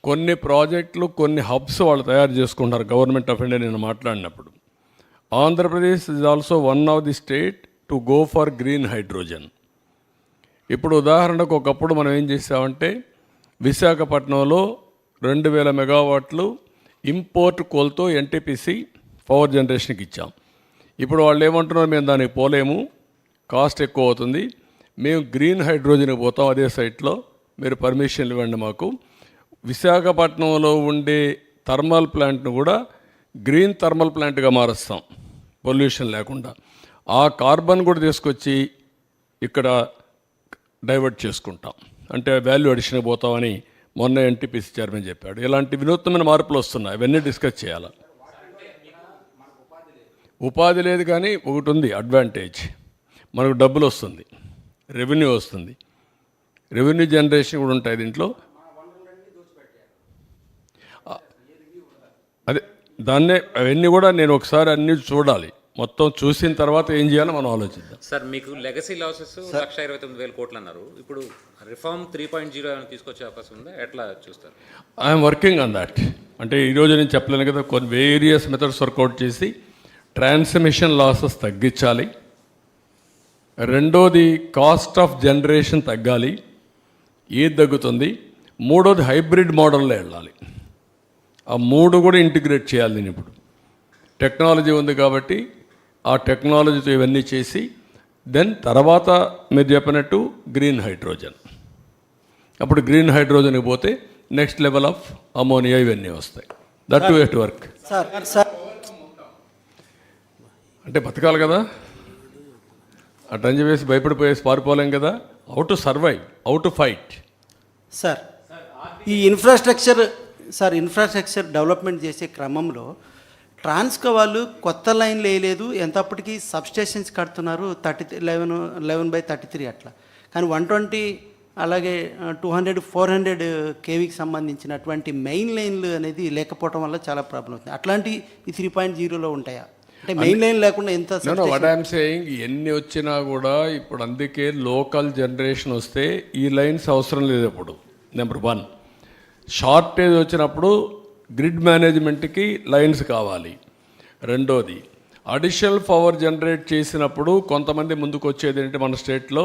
కొన్ని ప్రాజెక్టులు, కొన్ని హబ్స్ వాళ్ళు తయారు చేసుకుంటారు. గవర్నమెంట్ ఆఫ్ ఇండియా నేను మాట్లాడినప్పుడు Andhra Pradesh is also one of the state to go for green hydrogen. ఇప్పుడు ఉదాహరణకు ఒకప్పుడు మనం ఏం చేసామంటే విశాఖపట్నంలో 2000 మెగావాట్లు ఇంపోర్ట్ కోల్తో ఎన్టీపీసీ పవర్ జనరేషన్కి ఇచ్చాం. ఇప్పుడు వాళ్ళు ఏమంటున్నారు, మేము దానికి పోలేము, కాస్ట్ ఎక్కువ అవుతుంది, మేము గ్రీన్ హైడ్రోజన్కి పోతాం అదే సైట్లో, మీరు పర్మిషన్లు ఇవ్వండి మాకు. విశాఖపట్నంలో ఉండే థర్మల్ ప్లాంట్ను కూడా గ్రీన్ థర్మల్ ప్లాంట్గా మారుస్తాం పొల్యూషన్ లేకుండా. ఆ కార్బన్ కూడా తీసుకొచ్చి ఇక్కడ డైవర్ట్ చేసుకుంటాం, అంటే వాల్యూ అడిషన్ పోతామని మొన్న ఎన్టీపీసీ చైర్మన్ చెప్పాడు. ఇలాంటి వినూత్నమైన మార్పులు వస్తున్నాయి, అవన్నీ డిస్కస్ చేయాలి. ఉపాధి లేదు కానీ ఒకటి ఉంది అడ్వాంటేజ్, మనకు డబ్బులు వస్తుంది, రెవెన్యూ వస్తుంది, రెవెన్యూ జనరేషన్ కూడా ఉంటాయి దీంట్లో. అదే దాన్నే అవన్నీ కూడా నేను ఒకసారి అన్ని చూడాలి, మొత్తం చూసిన తర్వాత ఏం చేయాలో మనం ఆలోచిద్దాం. సార్ మీకు లెగసీ లాసెస్ 1,29,000 కోట్లు అన్నారు, ఇప్పుడు రిఫార్మ్ 3.0 ఏమైనా తీసుకొచ్చే అవకాశం ఉందా, ఎట్లా చూస్తారు? I'm working on that. అంటే ఈరోజు నేను చెప్పలేను కదా, కొన్ని వేరియస్ మెథడ్స్ వర్కౌట్ చేసి ట్రాన్స్మిషన్ లాసెస్ తగ్గించాలి. రెండోది కాస్ట్ ఆఫ్ జనరేషన్ తగ్గాలి, ఏది తగ్గుతుంది. మూడోది హైబ్రిడ్ మోడల్లో వెళ్ళాలి. ఆ మూడు కూడా ఇంటిగ్రేట్ చేయాలి. నేను ఇప్పుడు టెక్నాలజీ ఉంది కాబట్టి ఆ టెక్నాలజీతో ఇవన్నీ చేసి దెన్ తర్వాత మీరు చెప్పినట్టు గ్రీన్ హైడ్రోజన్, అప్పుడు గ్రీన్ హైడ్రోజన్కి పోతే నెక్స్ట్ లెవెల్ ఆఫ్ అమోనియా ఇవన్నీ వస్తాయి. That to hat work. Sir అంటే బతకాలి కదా, అటంజ వేసి భయపడిపోయేసి పారిపోలేం కదా. How to survive, how to fight. Sir ఈ ఇన్ఫ్రాస్ట్రక్చర్ డెవలప్మెంట్ చేసే క్రమంలో ట్రాన్స్కో వాళ్ళు కొత్త లైన్లు వేయలేదు, ఎంతప్పటికీ సబ్స్టేషన్స్ కడుతున్నారు 11/33 అట్లా. కానీ 120 అలాగే 200, 400 కేవీకి సంబంధించినటువంటి మెయిన్ లైన్లు అనేది లేకపోవడం వల్ల చాలా ప్రాబ్లం అవుతుంది. అట్లాంటి ఈ 3.0లో ఉంటాయా? అంటే మెయిన్ లైన్ లేకుండా ఎంత వాట్ ఐఎమ్ సేయింగ్, ఎన్ని వచ్చినా కూడా ఇప్పుడు అందుకే లోకల్ జనరేషన్ వస్తే ఈ లైన్స్ అవసరం లేదు. ఇప్పుడు నెంబర్ 1 షార్టేజ్ వచ్చినప్పుడు గ్రిడ్ మేనేజ్మెంట్కి లైన్స్ కావాలి. రెండోది అడిషనల్ పవర్ జనరేట్ చేసినప్పుడు కొంతమంది ముందుకు వచ్చేది ఏంటంటే మన స్టేట్లో,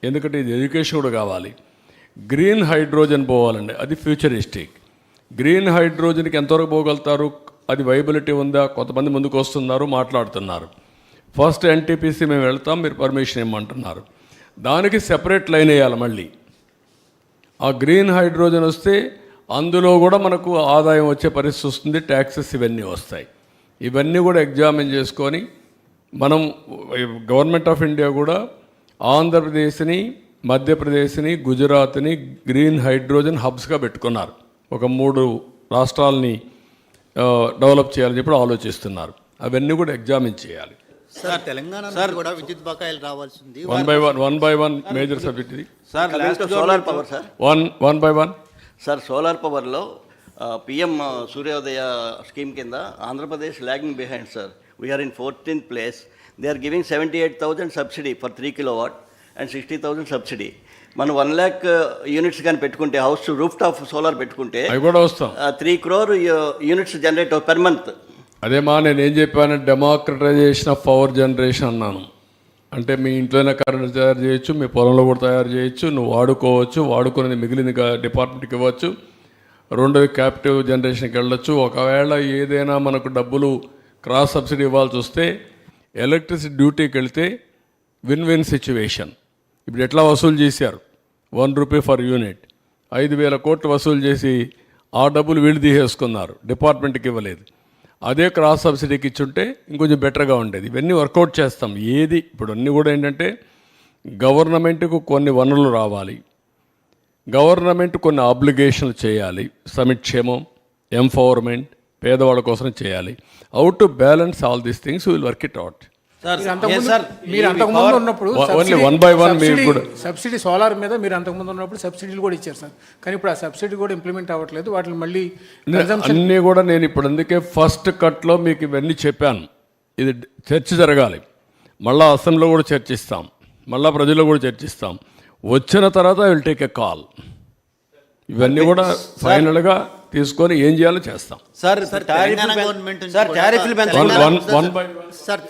ఎందుకంటే ఇది ఎడ్యుకేషన్ కూడా కావాలి, గ్రీన్ హైడ్రోజన్ పోవాలండి. అది ఫ్యూచరిస్టిక్. గ్రీన్ హైడ్రోజన్కి ఎంతవరకు పోగలుగుతారు, అది వైబిలిటీ ఉందా, కొంతమంది ముందుకు వస్తున్నారు, మాట్లాడుతున్నారు. ఫస్ట్ ఎన్టీపీసీ మేము వెళ్తాం, మీరు పర్మిషన్ ఇవ్వమంటున్నారు. దానికి సెపరేట్ లైన్ వేయాలి మళ్ళీ. ఆ గ్రీన్ హైడ్రోజన్ వస్తే అందులో కూడా మనకు ఆదాయం వచ్చే పరిస్థితి వస్తుంది, ట్యాక్సెస్ ఇవన్నీ వస్తాయి. ఇవన్నీ కూడా ఎగ్జామిన్ చేసుకొని మనం గవర్నమెంట్ ఆఫ్ ఇండియా కూడా ఆంధ్రప్రదేశ్ని, మధ్యప్రదేశ్ని, గుజరాత్ని గ్రీన్ హైడ్రోజన్ హబ్స్గా పెట్టుకున్నారు. ఒక 3 రాష్ట్రాలని డెవలప్ చేయాలని చెప్పి ఆలోచిస్తున్నారు. అవన్నీ కూడా ఎగ్జామిన్ చేయాలి. సార్ తెలంగాణ కూడా విద్యుత్ బకాయిలు రావాల్సింది. One by one major subject ఇది. Sir solar power sir, one by one. Sir solar పవర్లో పిఎం సూర్యోదయ స్కీమ్ కింద Andhra Pradesh lagging behind sir. We're in 14th place. They are giving 78,000 subsidy for 3 kilowatt and 60,000 subsidy. మనం 1 lakh యూనిట్స్ కానీ పెట్టుకుంటే, హౌస్ రూఫ్ టాప్ సోలార్ పెట్టుకుంటే అవి కూడా వస్తాం, 3 crore units generate per month. అదేమా నేను ఏం చెప్పాను, డెమోక్రటైజేషన్ ఆఫ్ పవర్ జనరేషన్ అన్నాను. అంటే మీ ఇంట్లోనే కరెంట్ తయారు చేయొచ్చు, మీ పొలంలో కూడా తయారు చేయొచ్చు, నువ్వు వాడుకోవచ్చు, వాడుకునేది మిగిలింది డిపార్ట్మెంట్కి ఇవ్వచ్చు. రెండోది క్యాపిటివ్ జనరేషన్కి వెళ్ళొచ్చు. ఒకవేళ ఏదైనా మనకు డబ్బులు క్రాస్ సబ్సిడీ ఇవ్వాల్సి వస్తే ఎలక్ట్రిసిటీ డ్యూటీకి వెళ్తే విన్ విన్ సిచ్యువేషన్. ఇప్పుడు ఎట్లా వసూలు చేశారు, 1 రూపీ ఫర్ యూనిట్, 5,000 కోట్లు వసూలు చేసి ఆ డబ్బులు వీళ్ళు తీసేసుకున్నారు, డిపార్ట్మెంట్కి ఇవ్వలేదు. అదే క్రాస్ సబ్సిడీకి ఇచ్చుంటే ఇంకొంచెం బెటర్గా ఉండేది. ఇవన్నీ వర్కౌట్ చేస్తాం. ఏది ఇప్పుడు అన్నీ కూడా ఏంటంటే గవర్నమెంట్కు కొన్ని వనరులు రావాలి, గవర్నమెంట్ కొన్ని ఆబ్లిగేషన్లు చేయాలి, సంక్షేమం, ఎంపవర్మెంట్, పేదవాళ్ళ కోసం చేయాలి. How to balance all these things will work it out. మీరు అంతకుముందు ఉన్నప్పుడు ఓన్లీ 1 by 1 మీరు కూడా సబ్సిడీ సోలార్ మీద మీరు అంతకుముందు ఉన్నప్పుడు సబ్సిడీలు కూడా ఇచ్చారు సార్. కానీ ఇప్పుడు ఆ సబ్సిడీ కూడా ఇంప్లిమెంట్ అవ్వట్లేదు. వాటిని మళ్ళీ అన్నీ కూడా నేను ఇప్పుడు అందుకే ఫస్ట్ కట్లో మీకు ఇవన్నీ చెప్పాను. ఇది చర్చ జరగాలి, మళ్ళీ అసెంబ్లీలో కూడా చర్చిస్తాం, మళ్ళీ ప్రజల్లో కూడా చర్చిస్తాం. వచ్చిన తర్వాత I will take a call. ఇవన్నీ కూడా ఫైనల్గా తీసుకొని ఏం చేయాలో చేస్తాం. సార్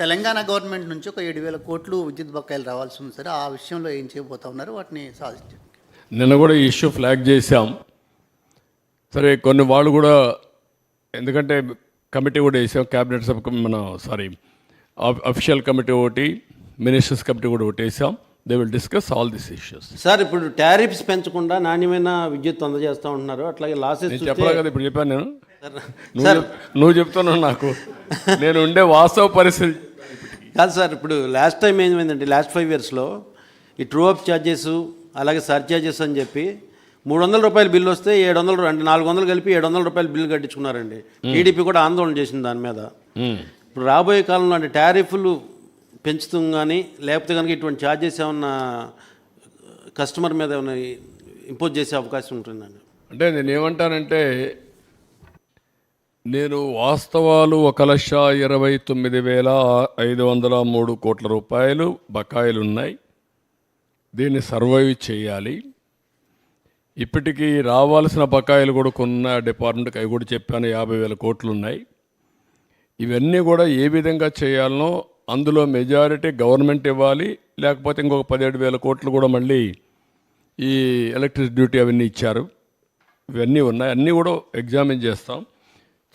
తెలంగాణ గవర్నమెంట్ నుంచి ఒక 7,000 కోట్లు విద్యుత్ బకాయిలు రావాల్సి ఉంది సార్. ఆ విషయంలో ఏం చేయబోతా ఉన్నారు, వాటిని సాధించారు. నిన్న కూడా ఈ ఇష్యూ ఫ్లాగ్ చేశాం. సరే కొన్ని వాళ్ళు కూడా, ఎందుకంటే కమిటీ కూడా వేసాం, క్యాబినెట్ సబ్ మన అఫీషియల్ కమిటీ ఒకటి, మినిస్టర్స్ కమిటీ కూడా ఒకటి వేసాం. They will discuss all this issues. Sir ఇప్పుడు టారిఫ్స్ పెంచకుండా నాణ్యమైన విద్యుత్ అందజేస్తూ ఉంటున్నారు, అట్లాగే లాసెస్ నేను చెప్పాలి కదా, ఇప్పుడు చెప్పాను నేను. నువ్వు చెప్తున్నావు నాకు, నేను ఉండే వాస్తవ పరిస్థితి కాదు సార్. ఇప్పుడు లాస్ట్ టైం ఏమైందంటే లాస్ట్ 5 yearsలో ఈ ట్రూ అప్ ఛార్జెస్ అలాగే సర్ఛార్జెస్ అని చెప్పి 300 రూపాయల బిల్లు వస్తే 700 అంటే 400 కలిపి 700 రూపాయల బిల్లు కట్టించుకున్నారండి. టీడీపీ కూడా ఆందోళన చేసింది దాని మీద. ఇప్పుడు రాబోయే కాలంలో అంటే టారిఫ్లు పెంచుతాం కానీ లేకపోతే కనుక ఇటువంటి ఛార్జెస్ ఏమన్నా కస్టమర్ మీద ఏమైనా ఇంపోజ్ చేసే అవకాశం ఉంటుందండి? అంటే నేను ఏమంటానంటే, నేను వాస్తవాలు 1,29,503 కోట్ల రూపాయలు బకాయిలు ఉన్నాయి. దీన్ని సర్వైవ్ చేయాలి. ఇప్పటికీ రావాల్సిన బకాయిలు కూడా కొన్న డిపార్ట్మెంట్కి అవి కూడా చెప్పాను, 50,000 కోట్లు ఉన్నాయి. ఇవన్నీ కూడా ఏ విధంగా చేయాలనో అందులో మెజారిటీ గవర్నమెంట్ ఇవ్వాలి, లేకపోతే ఇంకొక 17,000 కోట్లు కూడా మళ్ళీ ఈ ఎలక్ట్రిసిటీ డ్యూటీ అవన్నీ ఇచ్చారు. ఇవన్నీ ఉన్నాయి, అన్నీ కూడా ఎగ్జామిన్ చేస్తాం.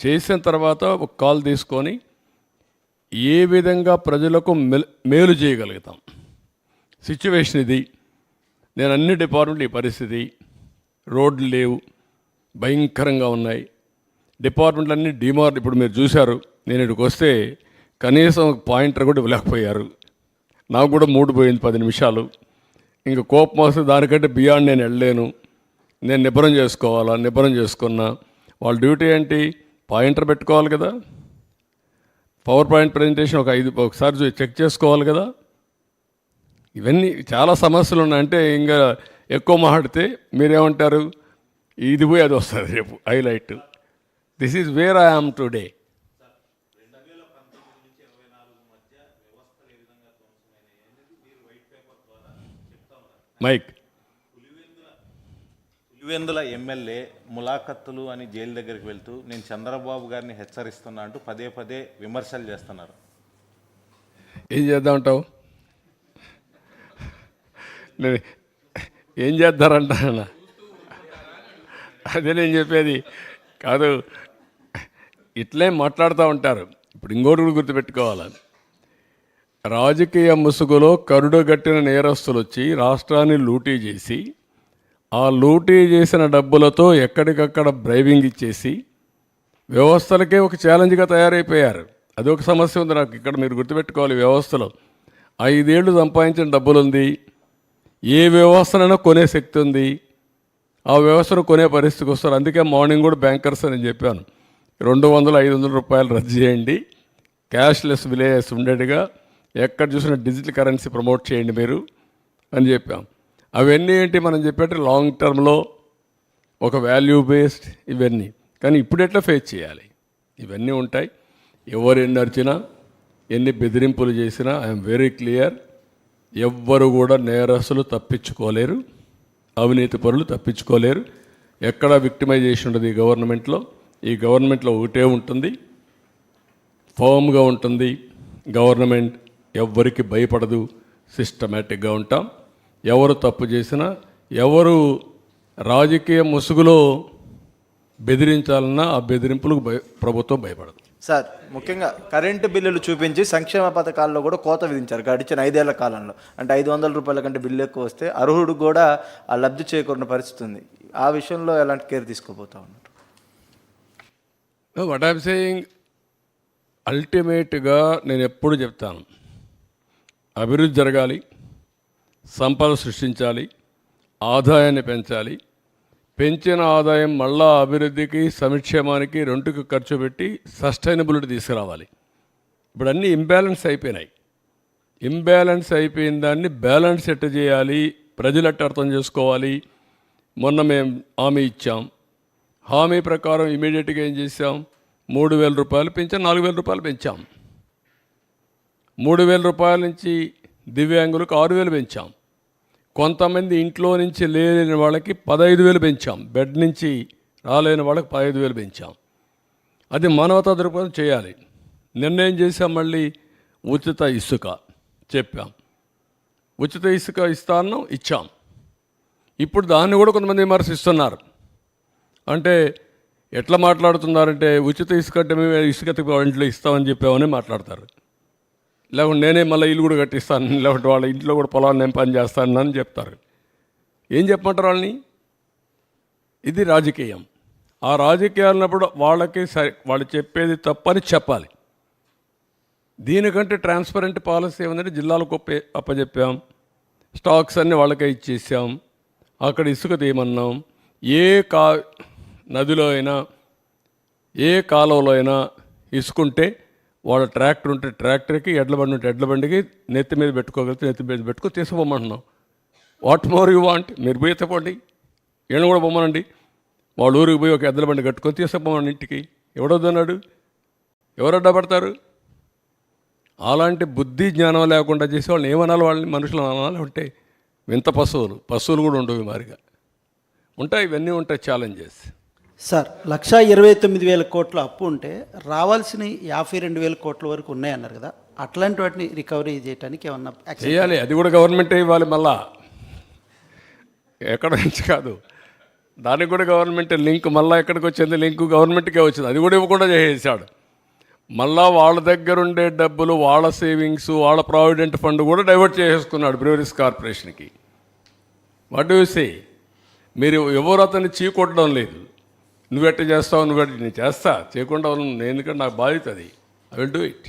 చేసిన తర్వాత ఒక కాల్ తీసుకొని ఏ విధంగా ప్రజలకు మేలు చేయగలుగుతాం. సిచ్యువేషన్ ఇది. నేను అన్ని డిపార్ట్మెంట్లు ఈ పరిస్థితి, రోడ్లు లేవు, భయంకరంగా ఉన్నాయి. డిపార్ట్మెంట్లు అన్నీ ఇప్పుడు మీరు చూశారు, నేను ఇక్కడికి వస్తే కనీసం పాయింటర్ కూడా ఇవ్వలేకపోయారు. నాకు కూడా మూడు పోయింది 10 నిమిషాలు. ఇంకా కోపం వస్తే దానికంటే బియాండ్ నేను వెళ్ళలేను. నేను నిబ్బరం చేసుకోవాలా, నిబ్బరం చేసుకున్నా. వాళ్ళ డ్యూటీ ఏంటి? పాయింటర్ పెట్టుకోవాలి కదా, పవర్ పాయింట్ ప్రజెంటేషన్ ఒకసారి చెక్ చేసుకోవాలి కదా. ఇవన్నీ చాలా సమస్యలు ఉన్నాయి. అంటే ఇంకా ఎక్కువ మాట్లాడితే మీరేమంటారు, ఇది పోయి అది వస్తుంది రేపు highlight. This is where I am today. Mike Pulivendula MLA ములాఖత్తులు అని జైలు దగ్గరికి వెళ్తూ నేను చంద్రబాబు గారిని హెచ్చరిస్తున్నా అంటూ పదే విమర్శలు చేస్తున్నారు. ఏం చేద్దామంటావు? ఏం చేద్దారంట? అదే నేను చెప్పేది కాదు, ఇట్లే మాట్లాడుతూ ఉంటారు. ఇప్పుడు ఇంకోటి కూడా గుర్తుపెట్టుకోవాలి, రాజకీయ ముసుగులో కరుడుగట్టిన నేరస్తులు వచ్చి రాష్ట్రాన్ని లూటీ చేసి, ఆ లూటీ చేసిన డబ్బులతో ఎక్కడికక్కడ డ్రైవింగ్ ఇచ్చేసి వ్యవస్థలకే ఒక ఛాలెంజ్గా తయారైపోయారు. అదొక సమస్య ఉంది నాకు ఇక్కడ. మీరు గుర్తుపెట్టుకోవాలి, వ్యవస్థలో 5 ఏళ్ళు సంపాదించిన డబ్బులు ఉంది, ఏ వ్యవస్థనైనా కొనే శక్తి ఉంది, ఆ వ్యవస్థను కొనే పరిస్థితికి వస్తారు. అందుకే మార్నింగ్ కూడా బ్యాంకర్స్ అని చెప్పాను, 200-500 రూపాయలు రద్దు చేయండి, క్యాష్లెస్ విలేజెస్ ఉండేట్టుగా, ఎక్కడ చూసినా డిజిటల్ కరెన్సీ ప్రమోట్ చేయండి మీరు అని చెప్పాం. అవన్నీ ఏంటి మనం చెప్పేట్టు లాంగ్ టర్మ్లో ఒక వాల్యూ బేస్డ్ ఇవన్నీ. కానీ ఇప్పుడు ఎట్లా ఫేస్ చేయాలి? ఇవన్నీ ఉంటాయి. ఎవరు ఎన్ని అరిచినా, ఎన్ని బెదిరింపులు చేసినా ఐఎమ్ వెరీ క్లియర్, ఎవ్వరు కూడా నేరస్తులు తప్పించుకోలేరు, అవినీతి పరులు తప్పించుకోలేరు. ఎక్కడ విక్టిమైజేషన్ ఉండదు ఈ గవర్నమెంట్లో. ఈ గవర్నమెంట్లో ఒకటే ఉంటుంది, ఫర్మ్గా ఉంటుంది గవర్నమెంట్, ఎవ్వరికి భయపడదు, సిస్టమేటిక్గా ఉంటాం. ఎవరు తప్పు చేసినా, ఎవరు రాజకీయ ముసుగులో బెదిరించాలన్నా ఆ బెదిరింపులకు ప్రభుత్వం భయపడదు. సార్, ముఖ్యంగా కరెంటు బిల్లులు చూపించి సంక్షేమ పథకాల్లో కూడా కోత విధించారు గడిచిన 5 ఏళ్ల కాలంలో. అంటే 500 రూపాయల కంటే బిల్లు ఎక్కువ వస్తే అర్హుడు కూడా ఆ లబ్ధి చేకూరిన పరిస్థితి ఉంది. ఆ విషయంలో ఎలాంటి కేర్ తీసుకోబోతా ఉన్నారు? వాట్ ఐఎమ్ సేయింగ్, అల్టిమేట్గా నేను ఎప్పుడు చెప్తాను, అభివృద్ధి జరగాలి, సంపద సృష్టించాలి, ఆదాయాన్ని పెంచాలి. పెంచిన ఆదాయం మళ్ళా అభివృద్ధికి, సంక్షేమానికి రెండుకి ఖర్చు పెట్టి సస్టైనబిలిటీ తీసుకురావాలి. ఇప్పుడు అన్నీ ఇంబ్యాలెన్స్ అయిపోయినాయి. ఇంబ్యాలెన్స్ అయిపోయిన దాన్ని బ్యాలెన్స్ ఎట్ట చేయాలి, ప్రజలు ఎట్ట అర్థం చేసుకోవాలి. మొన్న మేము హామీ ఇచ్చాం, హామీ ప్రకారం ఇమీడియట్గా ఏం చేసాం, 3,000 రూపాయలు పెంచాం, 4,000 రూపాయలు పెంచాం. 3,000 రూపాయల నుంచి దివ్యాంగులకు 6,000 పెంచాం. కొంతమంది ఇంట్లో నుంచి లేని వాళ్ళకి 15,000 పెంచాం. బెడ్ నుంచి రాలేని వాళ్ళకి 15,000 పెంచాం. అది మానవతా దృక్పథం చేయాలి. నిర్ణయం చేసాం, మళ్ళీ ఉచిత ఇసుక చెప్పాం, ఉచిత ఇసుక ఇచ్చాం. ఇప్పుడు దాన్ని కూడా కొంతమంది విమర్శిస్తున్నారు. అంటే ఎట్లా మాట్లాడుతున్నారంటే ఉచిత ఇసుక అంటే మేము ఇసుక ఇంట్లో ఇస్తామని చెప్పామని మాట్లాడతారు. లేకుంటే నేనే మళ్ళీ ఇల్లు కూడా కట్టిస్తాను, లేకుంటే వాళ్ళ ఇంట్లో కూడా పొలాన్ని నేను పని చేస్తాను అని చెప్తారు. ఏం చెప్పమంటారు వాళ్ళని? ఇది రాజకీయం. ఆ రాజకీయాలన్నప్పుడు వాళ్ళకి వాళ్ళు చెప్పేది తప్పని చెప్పాలి. దీనికంటే ట్రాన్స్పరెంట్ పాలసీ ఏమందంటే జిల్లాలకు అప్పచెప్పాం, స్టాక్స్ అన్నీ వాళ్ళకే ఇచ్చేసాం, అక్కడ ఇసుక తీయమన్నాం. ఏ నదిలో అయినా ఏ కాలువలో అయినా ఇసుకుంటే వాళ్ళ ట్రాక్టర్ ఉంటే ట్రాక్టర్కి, ఎడ్ల బండి ఉంటే ఎడ్ల బండికి నెత్తి మీద పెట్టుకోగలిగితే నెత్తి మీద పెట్టుకో తీసుకుపోమంటున్నాం. What more you want? మీరు పోయి ఎత్తపోండి, ఈయన కూడా పొమ్మనండి. వాళ్ళ ఊరికి పోయి ఒక ఎద్దుల బండి కట్టుకొని తీసుకుపోమని ఇంటికి. ఎవడొద్దన్నాడు? ఎవరు అడ్డపడతారు? అలాంటి బుద్ధి జ్ఞానం లేకుండా చేసి వాళ్ళని ఏమనాలి? వాళ్ళని మనుషులు అనాలి. ఉంటే వింత పశువులు కూడా ఉండవు మారిగా ఉంటాయి. ఇవన్నీ ఉంటాయి ఛాలెంజెస్. సార్ 1,29,000 కోట్ల అప్పు ఉంటే రావాల్సిన 52,000 కోట్ల వరకు ఉన్నాయన్నారు కదా, అట్లాంటి వాటిని రికవరీ చేయడానికి ఏమన్నా చేయాలి? అది కూడా గవర్నమెంటే ఇవ్వాలి. మళ్ళా ఎక్కడ నుంచి కాదు, దానికి కూడా గవర్నమెంట్ లింక్. మళ్ళీ ఎక్కడికి వచ్చింది లింక్? గవర్నమెంట్కే వచ్చింది. అది కూడా ఇవ్వకుండా చేసేసాడు. మళ్ళా వాళ్ళ దగ్గర ఉండే డబ్బులు, వాళ్ళ సేవింగ్స్, వాళ్ళ ప్రావిడెంట్ ఫండ్ కూడా డైవర్ట్ చేసేసుకున్నాడు బ్రూవరీస్ కార్పొరేషన్కి. What do you say? మీరు ఎవరు అతన్ని చీకొట్టడం లేదు. నువ్వెట్ట చేస్తావు, నేను చేస్తా, చేయకుండా నేను, ఎందుకంటే నాకు బాధ్యత అది. I will do it.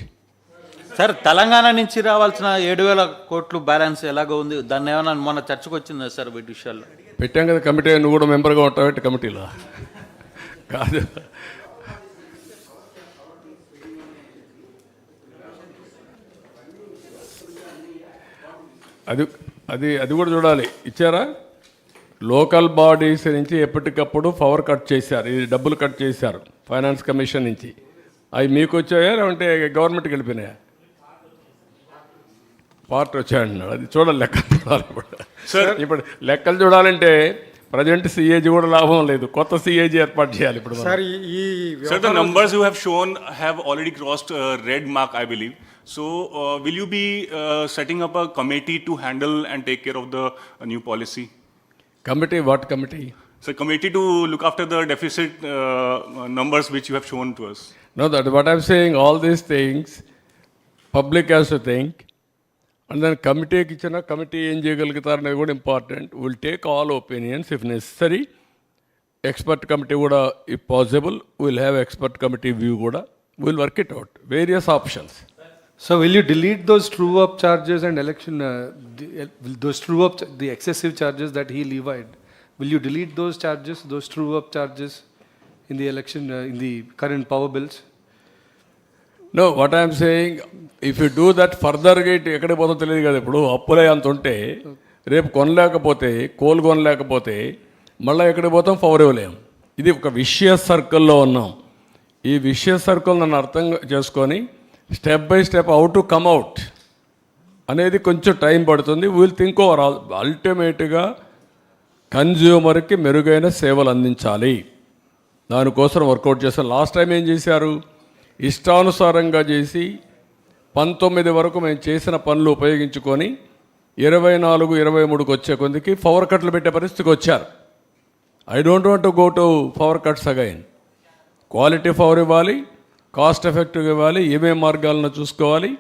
Sir, Telangana నుంచి రావాల్సిన 7,000 కోట్లు బ్యాలెన్స్ ఎలాగో ఉంది, దాన్ని ఏమైనా మొన్న చర్చకు వచ్చిందా సార్ వీటి విషయాల్లో? పెట్టాం కదా కమిటీ. నువ్వు కూడా మెంబర్గా ఉంటావు కమిటీలో? కాదు, అది అది అది కూడా చూడాలి. ఇచ్చారా? లోకల్ బాడీస్ నుంచి ఎప్పటికప్పుడు పవర్ కట్ చేశారు, ఇది డబ్బులు కట్ చేశారు ఫైనాన్స్ కమిషన్ నుంచి. అవి మీకు వచ్చాయా లేదంటే గవర్నమెంట్కి వెళ్ళిపోయినాయా? పార్ట్ వచ్చాయన్నాడు. అది చూడాలి, లెక్కలు చూడాలి. ఇప్పుడు లెక్కలు చూడాలంటే ప్రజెంట్ సిఏజీ కూడా లాభం లేదు, కొత్త సిఏజీ ఏర్పాటు చేయాలి ఇప్పుడు. Sir, the numbers you have shown have already crossed red mark, I believe. So, will you be setting up a committee to handle and take care of the new policy? Committee? What committee? So, committee to look after the deficit numbers which you have shown to us. No, that what I'm saying, all these things, public has to think. And then committeeకి ఇచ్చిన కమిటీ ఏం చేయగలుగుతారనేది కూడా important. Will take all opinions if necessary. Expert committee కూడా if possible will have expert committee view కూడా. Will work it out, various options. So will you delete those true-up charges and election, those true-up, the excessive charges that he levied? Will you delete those charges, those true-up charges in the election, in the current power bills? No, what I am saying, if you do that furtherగా ఎక్కడికి పోతుందో తెలియదు కదా. ఇప్పుడు అప్పులే అంత ఉంటే రేపు కొనలేకపోతే, కోల్ కొనలేకపోతే మళ్ళీ ఎక్కడికి పోతాం? పవర్ ఇవ్వలేం. ఇది ఒక విషియస్ సర్కిల్లో ఉన్నాం. ఈ విషియస్ సర్కిల్ నన్ను అర్థం చేసుకొని step by step how to come out అనేది కొంచెం టైం పడుతుంది. Will think over. అల్టిమేట్గా కన్జ్యూమర్కి మెరుగైన సేవలు అందించాలి, దానికోసం వర్కౌట్ చేస్తారు. లాస్ట్ టైం ఏం చేశారు? ఇష్టానుసారంగా చేసి 19 వరకు మేము చేసిన పనులు ఉపయోగించుకొని 24, 23కి వచ్చే కొద్దికి పవర్ కట్లు పెట్టే పరిస్థితికి వచ్చారు. I don't want to go to power cuts again. Quality power ఇవ్వాలి, కాస్ట్ ఎఫెక్టివ్గా ఇవ్వాలి, ఏమేం మార్గాలను చూసుకోవాలి.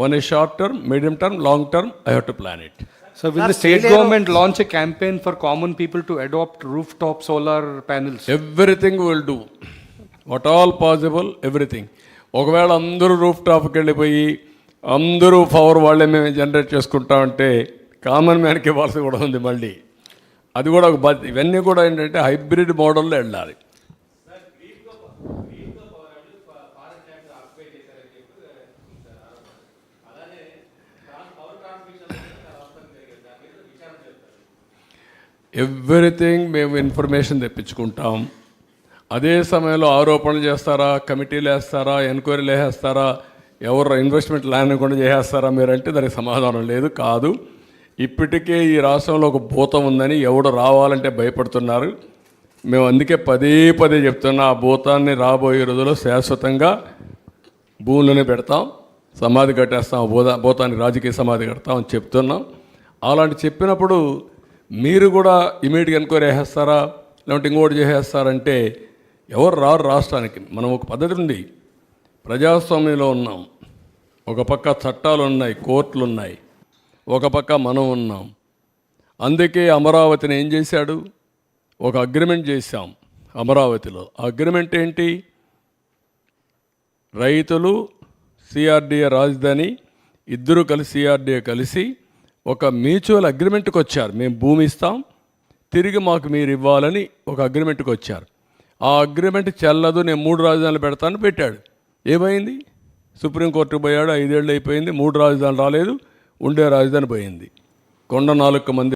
One A short term, medium term, long term. I have to plan it. So will the state government launch a campaign for common people to adopt rooftop solar panels? Everything we will do. What all possible, everything. ఒకవేళ అందరూ రూఫ్ టాప్కి వెళ్ళిపోయి అందరూ పవర్ వాళ్ళే మేము జనరేట్ చేసుకుంటామంటే కామన్ మ్యాన్కి ఇవ్వాల్సి కూడా ఉంది మళ్ళీ. అది కూడా ఒక ఇవన్నీ కూడా ఏంటంటే హైబ్రిడ్ మోడల్లో వెళ్ళాలి. ఎవ్రీథింగ్ మేము ఇన్ఫర్మేషన్ తెప్పించుకుంటాం. అదే సమయంలో ఆరోపణలు చేస్తారా, కమిటీలు వేస్తారా, ఎంక్వైరీలు వేసేస్తారా, ఎవరు ఇన్వెస్ట్మెంట్ లేకుండా చేసేస్తారా మీరంటే దానికి సమాధానం లేదు. కాదు, ఇప్పటికే ఈ రాష్ట్రంలో ఒక భూతం ఉందని ఎవడు రావాలంటే భయపడుతున్నారు. మేము అందుకే పదే చెప్తున్నా, ఆ భూతాన్ని రాబోయే రోజుల్లో శాశ్వతంగా భూములనే పెడతాం, సమాధి కట్టేస్తాం, భూతానికి రాజకీయ సమాధి కడతాం అని చెప్తున్నాం. అలాంటి చెప్పినప్పుడు మీరు కూడా ఇమీడియట్గా ఎంక్వైరీ చేసేస్తారా లేదంటే ఇంకోటి చేసేస్తారంటే ఎవరు రారు రాష్ట్రానికి. మనం ఒక పద్ధతి ఉంది, ప్రజాస్వామ్యంలో ఉన్నాం. ఒక పక్క చట్టాలు ఉన్నాయి, కోర్టులు ఉన్నాయి, ఒక పక్క మనం ఉన్నాం. అందుకే అమరావతిని ఏం చేశాడు, ఒక అగ్రిమెంట్ చేశాం అమరావతిలో. అగ్రిమెంట్ ఏంటి, రైతులు సిఆర్డీఏ రాజధాని ఇద్దరు కలిసి సిఆర్డీఏ కలిసి ఒక మ్యూచువల్ అగ్రిమెంట్కి వచ్చారు. మేము భూమి ఇస్తాం, తిరిగి మాకు మీరు ఇవ్వాలని ఒక అగ్రిమెంట్కి వచ్చారు. ఆ అగ్రిమెంట్ చెల్లదు, నేను 3 రాజధానులు పెడతాను పెట్టాడు. ఏమైంది, సుప్రీంకోర్టుకు పోయాడు, 5 ఏళ్ళు అయిపోయింది, 3 రాజధానులు రాలేదు, ఉండే రాజధాని పోయింది. కొండ 4 మంది